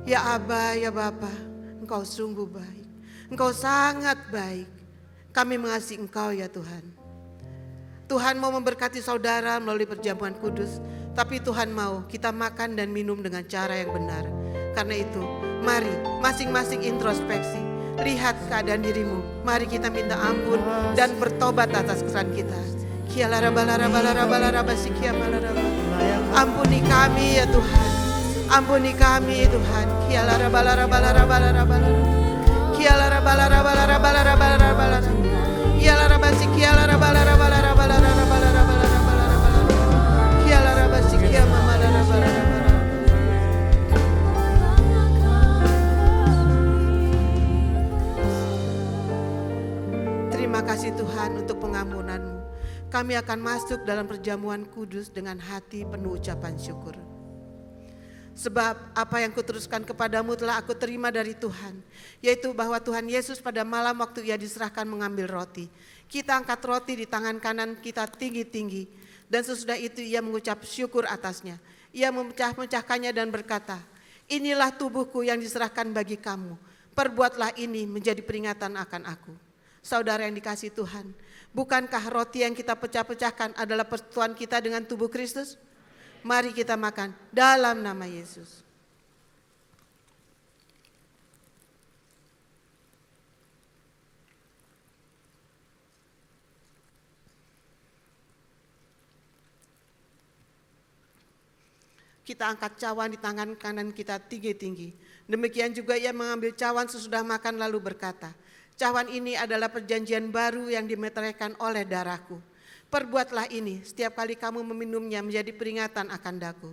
Ya Aba, ya Bapa, Engkau sungguh baik. Engkau sangat baik. Kami mengasihi Engkau ya Tuhan. Tuhan mau memberkati saudara melalui perjamuan kudus. Tapi Tuhan mau kita makan dan minum dengan cara yang benar. Karena itu, mari masing-masing introspeksi. Lihat keadaan dirimu. Mari kita minta ampun dan bertobat atas kesalahan kita. Ampuni kami ya Tuhan. Ampuni kami Tuhan. Terima kasih Tuhan untuk pengampunan-Mu. Kami akan masuk dalam perjamuan kudus dengan hati penuh ucapan syukur. Sebab apa yang kuteruskan kepadamu telah aku terima dari Tuhan, yaitu bahwa Tuhan Yesus pada malam waktu ia diserahkan mengambil roti. Kita angkat roti di tangan kanan kita tinggi-tinggi, dan sesudah itu ia mengucap syukur atasnya. Ia memecah-mecahkannya dan berkata, inilah tubuhku yang diserahkan bagi kamu. Perbuatlah ini menjadi peringatan akan aku. Saudara yang dikasihi Tuhan, bukankah roti yang kita pecah-pecahkan adalah persekutuan kita dengan tubuh Kristus? Mari kita makan dalam nama Yesus. Kita angkat cawan di tangan kanan kita tinggi-tinggi. Demikian juga ia mengambil cawan sesudah makan lalu berkata, cawan ini adalah perjanjian baru yang dimeteraikan oleh darahku. Perbuatlah ini setiap kali kamu meminumnya menjadi peringatan akan daku.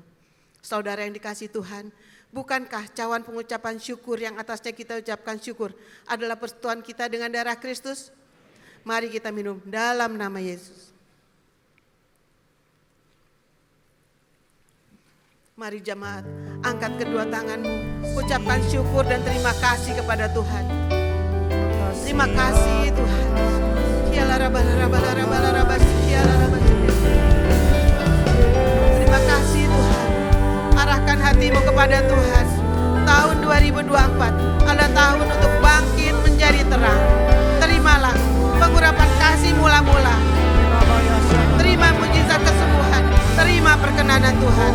Saudara yang dikasihi Tuhan, bukankah cawan pengucapan syukur yang atasnya kita ucapkan syukur adalah persekutuan kita dengan darah Kristus? Mari kita minum dalam nama Yesus. Mari jemaat, angkat kedua tanganmu, ucapkan syukur dan terima kasih kepada Tuhan. Terima kasih Tuhan. Terima kasih Tuhan. Arahkan hatimu kepada Tuhan. Tahun 2024 adalah tahun untuk bangkit menjadi terang. Terimalah pengurapan kasih mula-mula. Terima mujizat kesembuhan. Terima perkenanan Tuhan.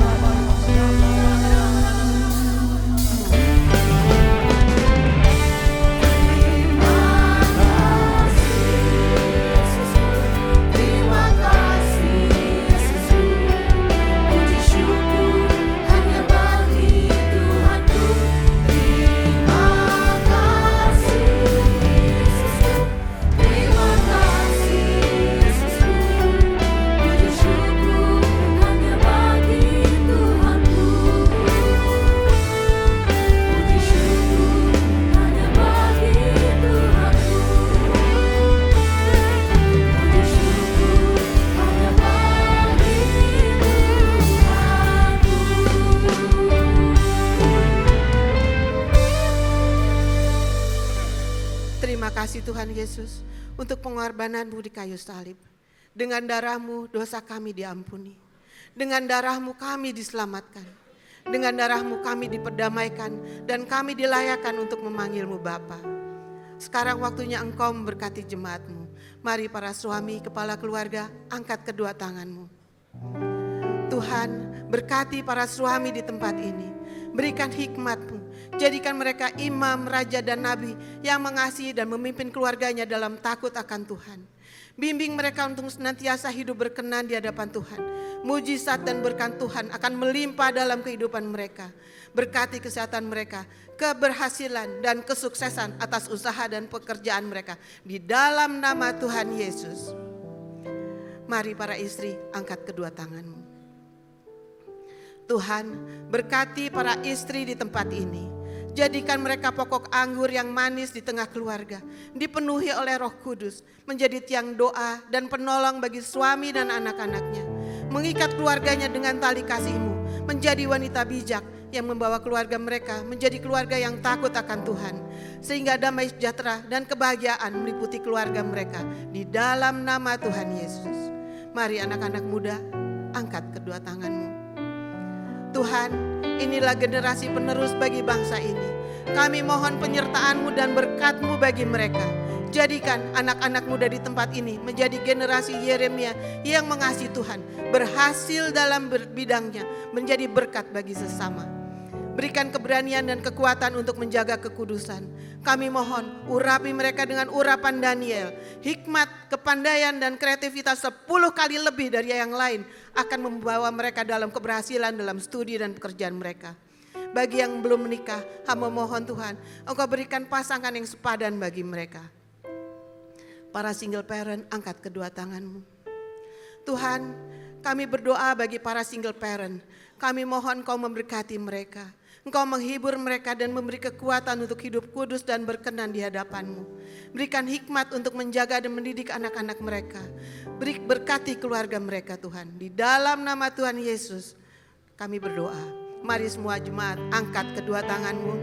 Terima kasih Tuhan Yesus untuk pengorbanan-Mu di kayu salib. Dengan darah-Mu dosa kami diampuni. Dengan darah-Mu kami diselamatkan. Dengan darah-Mu kami diperdamaikan dan kami dilayakkan untuk memanggil-Mu Bapa. Sekarang waktunya Engkau memberkati jemaat-Mu. Mari para suami, kepala keluarga, angkat kedua tangan-Mu. Tuhan, berkati para suami di tempat ini. Berikan hikmat-Mu. Jadikan mereka imam, raja, dan nabi yang mengasihi dan memimpin keluarganya dalam takut akan Tuhan. Bimbing mereka untuk senantiasa hidup berkenan di hadapan Tuhan. Mujizat dan berkat Tuhan akan melimpah dalam kehidupan mereka. Berkati kesehatan mereka, keberhasilan dan kesuksesan atas usaha dan pekerjaan mereka. Di dalam nama Tuhan Yesus. Mari para istri, angkat kedua tanganmu. Tuhan, berkati para istri di tempat ini. Jadikan mereka pokok anggur yang manis di tengah keluarga, dipenuhi oleh Roh Kudus, menjadi tiang doa dan penolong bagi suami dan anak-anaknya. Mengikat keluarganya dengan tali kasih-Mu, menjadi wanita bijak yang membawa keluarga mereka menjadi keluarga yang takut akan Tuhan. Sehingga damai sejahtera dan kebahagiaan meliputi keluarga mereka di dalam nama Tuhan Yesus. Mari anak-anak muda, angkat kedua tanganmu. Tuhan, inilah generasi penerus bagi bangsa ini. Kami mohon penyertaan-Mu dan berkat-Mu bagi mereka. Jadikan anak-anak muda di tempat ini menjadi generasi Yeremia yang mengasihi Tuhan, berhasil dalam bidangnya, menjadi berkat bagi sesama. Berikan keberanian dan kekuatan untuk menjaga kekudusan. Kami mohon urapi mereka dengan urapan Daniel. Hikmat, kepandaian dan kreativitas 10 kali lebih dari yang lain akan membawa mereka dalam keberhasilan dalam studi dan pekerjaan mereka. Bagi yang belum menikah, hamba mohon Tuhan, Engkau berikan pasangan yang sepadan bagi mereka. Para single parent, angkat kedua tanganmu. Tuhan, kami berdoa bagi para single parent. Kami mohon Kau memberkati mereka. Engkau menghibur mereka dan memberi kekuatan untuk hidup kudus dan berkenan di hadapan-Mu. Berikan hikmat untuk menjaga dan mendidik anak-anak mereka. Berkati keluarga mereka Tuhan. Di dalam nama Tuhan Yesus kami berdoa. Mari semua jemaat angkat kedua tanganmu.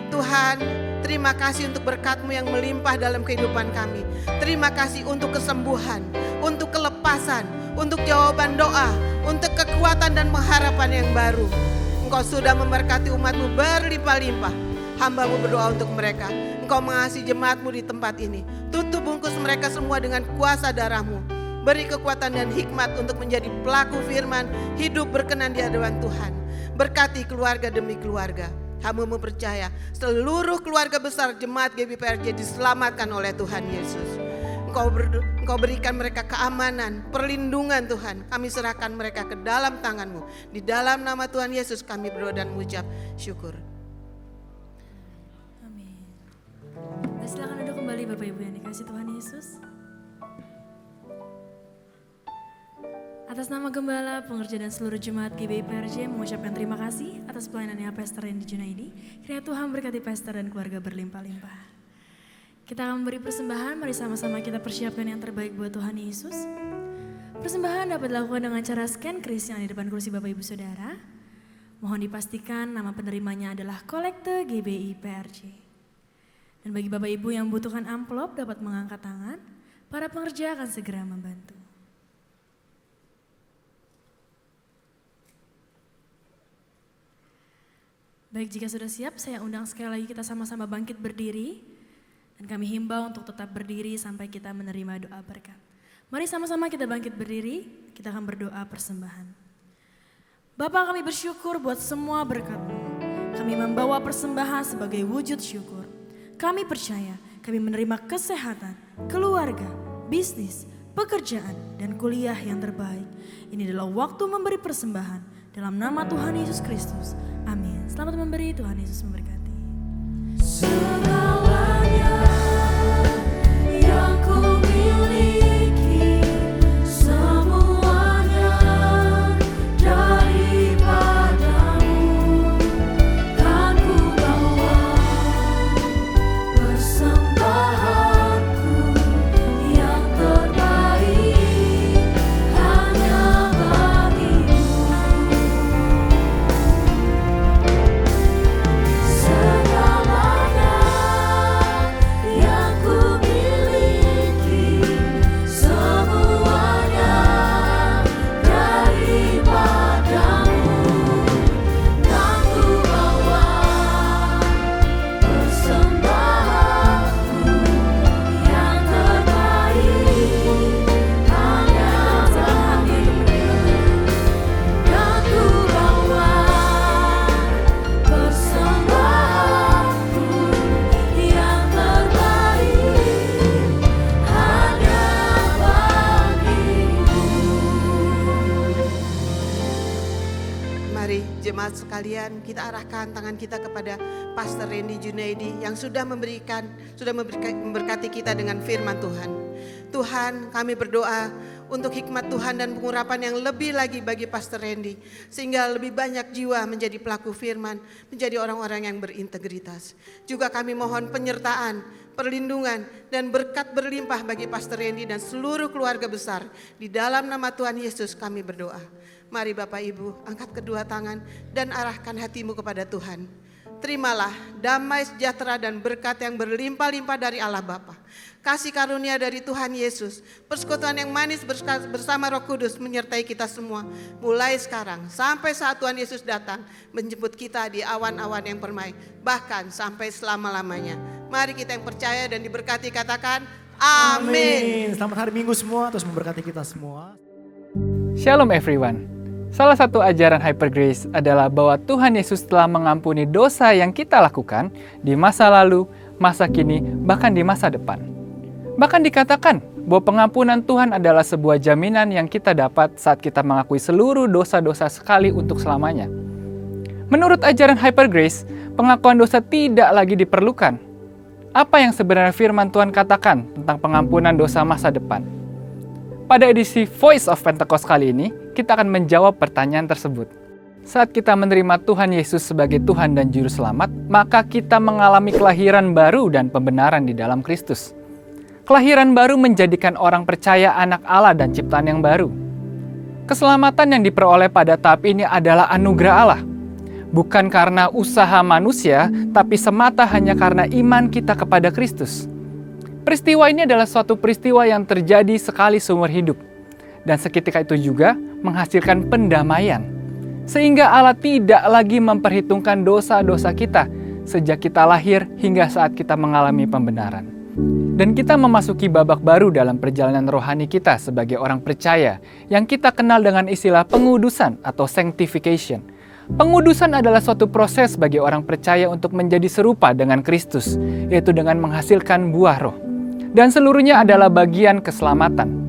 Tuhan, terima kasih untuk berkat-Mu yang melimpah dalam kehidupan kami. Terima kasih untuk kesembuhan, untuk kelepasan, untuk jawaban doa, untuk kekuatan dan pengharapan yang baru. Engkau sudah memberkati umat-Mu berlimpah-limpah. Hamba-Mu berdoa untuk mereka. Engkau mengasihi jemaat-Mu di tempat ini. Tutup bungkus mereka semua dengan kuasa darah-Mu. Beri kekuatan dan hikmat untuk menjadi pelaku firman, hidup berkenan di hadapan Tuhan. Berkati keluarga demi keluarga. Hamba-Mu percaya seluruh keluarga besar jemaat GBPRJ diselamatkan oleh Tuhan Yesus. Engkau berikan mereka keamanan, perlindungan Tuhan. Kami serahkan mereka ke dalam tangan-Mu. Di dalam nama Tuhan Yesus kami berdoa dan mengucap syukur. Amin. Silakan duduk kembali Bapak Ibu yang dikasihi Tuhan Yesus. Atas nama Gembala, pengerja dan seluruh jemaat GBPRJ mengucapkan terima kasih atas pelayanannya Pastor Randy Junaidi. Kiranya Tuhan berkati Pastor dan keluarga berlimpah-limpah. Kita akan memberi persembahan, mari sama-sama kita persiapkan yang terbaik buat Tuhan Yesus. Persembahan dapat dilakukan dengan cara scan kris yang ada di depan kursi Bapak Ibu Saudara. Mohon dipastikan nama penerimanya adalah Kolekte GBI PRJ. Dan bagi Bapak Ibu yang membutuhkan amplop dapat mengangkat tangan, para pengerja akan segera membantu. Baik, jika sudah siap, saya undang sekali lagi kita sama-sama bangkit berdiri. Dan kami himbau untuk tetap berdiri sampai kita menerima doa berkat. Mari sama-sama kita bangkit berdiri, kita akan berdoa persembahan. Bapa, kami bersyukur buat semua berkat-Mu. Kami membawa persembahan sebagai wujud syukur. Kami percaya kami menerima kesehatan, keluarga, bisnis, pekerjaan, dan kuliah yang terbaik. Ini adalah waktu memberi persembahan dalam nama Tuhan Yesus Kristus. Amin. Selamat memberi, Tuhan Yesus memberkati. Segalanya yang ku miliki, semuanya daripada-Mu, kan ku bawa persembahanku yang terbaik hanya bagi-Mu. Segalanya yang ku miliki, semuanya daripada-Mu, kan ku bawa persembahanku yang terbaik hanya bagi-Mu, kan ku bawa persembahanku yang terbaik hanya bagi-Mu. Mari jemaat sekalian kita arahkan tangan kita kepada Pastor Randy Junaidi yang sudah memberkati kita dengan firman Tuhan. Tuhan, kami berdoa untuk hikmat Tuhan dan pengurapan yang lebih lagi bagi Pastor Randy. Sehingga lebih banyak jiwa menjadi pelaku firman, menjadi orang-orang yang berintegritas. Juga kami mohon penyertaan, perlindungan, dan berkat berlimpah bagi Pastor Randy dan seluruh keluarga besar. Di dalam nama Tuhan Yesus kami berdoa. Mari Bapak Ibu, angkat kedua tangan dan arahkan hatimu kepada Tuhan. Terimalah damai sejahtera dan berkat yang berlimpah-limpah dari Allah Bapa. Kasih karunia dari Tuhan Yesus, persekutuan yang manis bersama Roh Kudus menyertai kita semua. Mulai sekarang sampai saat Tuhan Yesus datang menjemput kita di awan-awan yang permai. Bahkan sampai selama-lamanya. Mari kita yang percaya dan diberkati katakan amin. Selamat hari Minggu semua, terus memberkati kita semua. Shalom everyone. Salah satu ajaran Hyper Grace adalah bahwa Tuhan Yesus telah mengampuni dosa yang kita lakukan di masa lalu, masa kini, bahkan di masa depan. Bahkan dikatakan bahwa pengampunan Tuhan adalah sebuah jaminan yang kita dapat saat kita mengakui seluruh dosa-dosa sekali untuk selamanya. Menurut ajaran Hyper Grace, pengakuan dosa tidak lagi diperlukan. Apa yang sebenarnya firman Tuhan katakan tentang pengampunan dosa masa depan? Pada edisi Voice of Pentecost kali ini, kita akan menjawab pertanyaan tersebut. Saat kita menerima Tuhan Yesus sebagai Tuhan dan Juru Selamat, maka kita mengalami kelahiran baru dan pembenaran di dalam Kristus. Kelahiran baru menjadikan orang percaya anak Allah dan ciptaan yang baru. Keselamatan yang diperoleh pada tahap ini adalah anugerah Allah. Bukan karena usaha manusia, tapi semata hanya karena iman kita kepada Kristus. Peristiwa ini adalah suatu peristiwa yang terjadi sekali seumur hidup. Dan seketika itu juga menghasilkan pendamaian. Sehingga Allah tidak lagi memperhitungkan dosa-dosa kita sejak kita lahir hingga saat kita mengalami pembenaran. Dan kita memasuki babak baru dalam perjalanan rohani kita sebagai orang percaya yang kita kenal dengan istilah pengudusan atau sanctification. Pengudusan adalah suatu proses bagi orang percaya untuk menjadi serupa dengan Kristus, yaitu dengan menghasilkan buah roh. Dan seluruhnya adalah bagian keselamatan.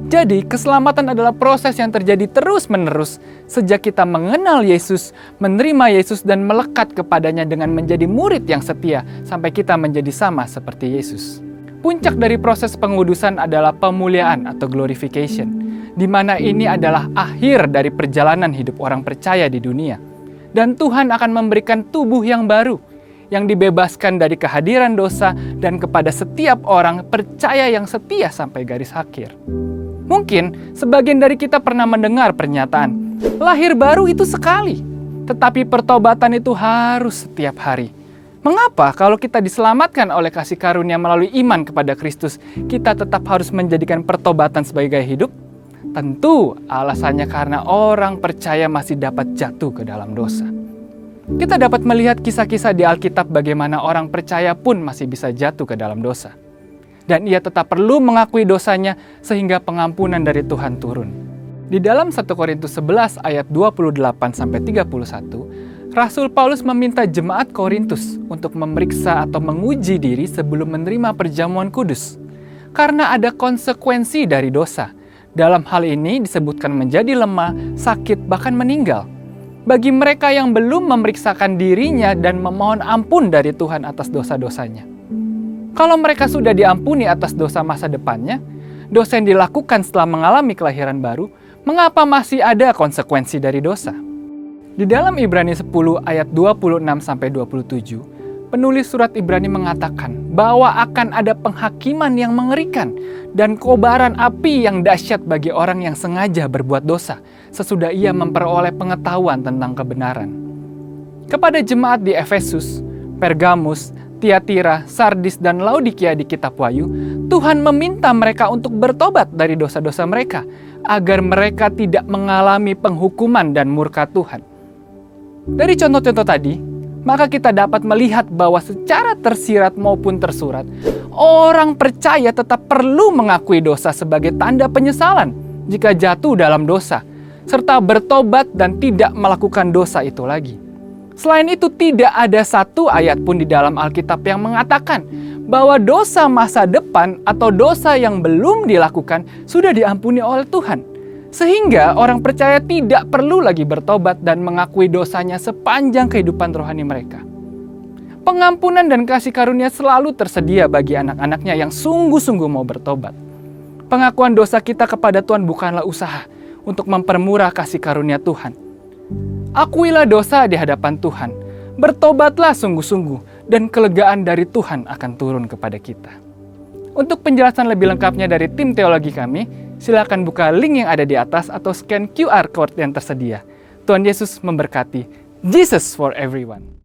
Jadi, keselamatan adalah proses yang terjadi terus-menerus sejak kita mengenal Yesus, menerima Yesus, dan melekat kepadanya dengan menjadi murid yang setia sampai kita menjadi sama seperti Yesus. Puncak dari proses pengudusan adalah pemuliaan atau glorification, di mana ini adalah akhir dari perjalanan hidup orang percaya di dunia. Dan Tuhan akan memberikan tubuh yang baru, yang dibebaskan dari kehadiran dosa dan kepada setiap orang percaya yang setia sampai garis akhir. Mungkin sebagian dari kita pernah mendengar pernyataan, lahir baru itu sekali, tetapi pertobatan itu harus setiap hari. Mengapa kalau kita diselamatkan oleh kasih karunia melalui iman kepada Kristus, kita tetap harus menjadikan pertobatan sebagai gaya hidup? Tentu alasannya karena orang percaya masih dapat jatuh ke dalam dosa. Kita dapat melihat kisah-kisah di Alkitab bagaimana orang percaya pun masih bisa jatuh ke dalam dosa. Dan ia tetap perlu mengakui dosanya sehingga pengampunan dari Tuhan turun. Di dalam 1 Korintus 11 ayat 28-31, Rasul Paulus meminta jemaat Korintus untuk memeriksa atau menguji diri sebelum menerima perjamuan kudus. Karena ada konsekuensi dari dosa. Dalam hal ini disebutkan menjadi lemah, sakit, bahkan meninggal. Bagi mereka yang belum memeriksakan dirinya dan memohon ampun dari Tuhan atas dosa-dosanya. Kalau mereka sudah diampuni atas dosa masa depannya, dosa yang dilakukan setelah mengalami kelahiran baru, mengapa masih ada konsekuensi dari dosa? Di dalam Ibrani 10 ayat 26-27, penulis surat Ibrani mengatakan bahwa akan ada penghakiman yang mengerikan dan kobaran api yang dahsyat bagi orang yang sengaja berbuat dosa sesudah ia memperoleh pengetahuan tentang kebenaran. Kepada jemaat di Efesus, Pergamus, Tiatira, Sardis, dan Laodikia di kitab Wahyu, Tuhan meminta mereka untuk bertobat dari dosa-dosa mereka agar mereka tidak mengalami penghukuman dan murka Tuhan. Dari contoh-contoh tadi, maka kita dapat melihat bahwa secara tersirat maupun tersurat, orang percaya tetap perlu mengakui dosa sebagai tanda penyesalan jika jatuh dalam dosa, serta bertobat dan tidak melakukan dosa itu lagi. Selain itu, tidak ada satu ayat pun di dalam Alkitab yang mengatakan bahwa dosa masa depan atau dosa yang belum dilakukan sudah diampuni oleh Tuhan. Sehingga orang percaya tidak perlu lagi bertobat dan mengakui dosanya sepanjang kehidupan rohani mereka. Pengampunan dan kasih karunia selalu tersedia bagi anak-anaknya yang sungguh-sungguh mau bertobat. Pengakuan dosa kita kepada Tuhan bukanlah usaha untuk mempermurah kasih karunia Tuhan. Akuilah dosa di hadapan Tuhan, bertobatlah sungguh-sungguh, dan kelegaan dari Tuhan akan turun kepada kita. Untuk penjelasan lebih lengkapnya dari tim teologi kami, Silakan buka link yang ada di atas atau scan QR code yang tersedia. Tuhan Yesus memberkati. Jesus for everyone.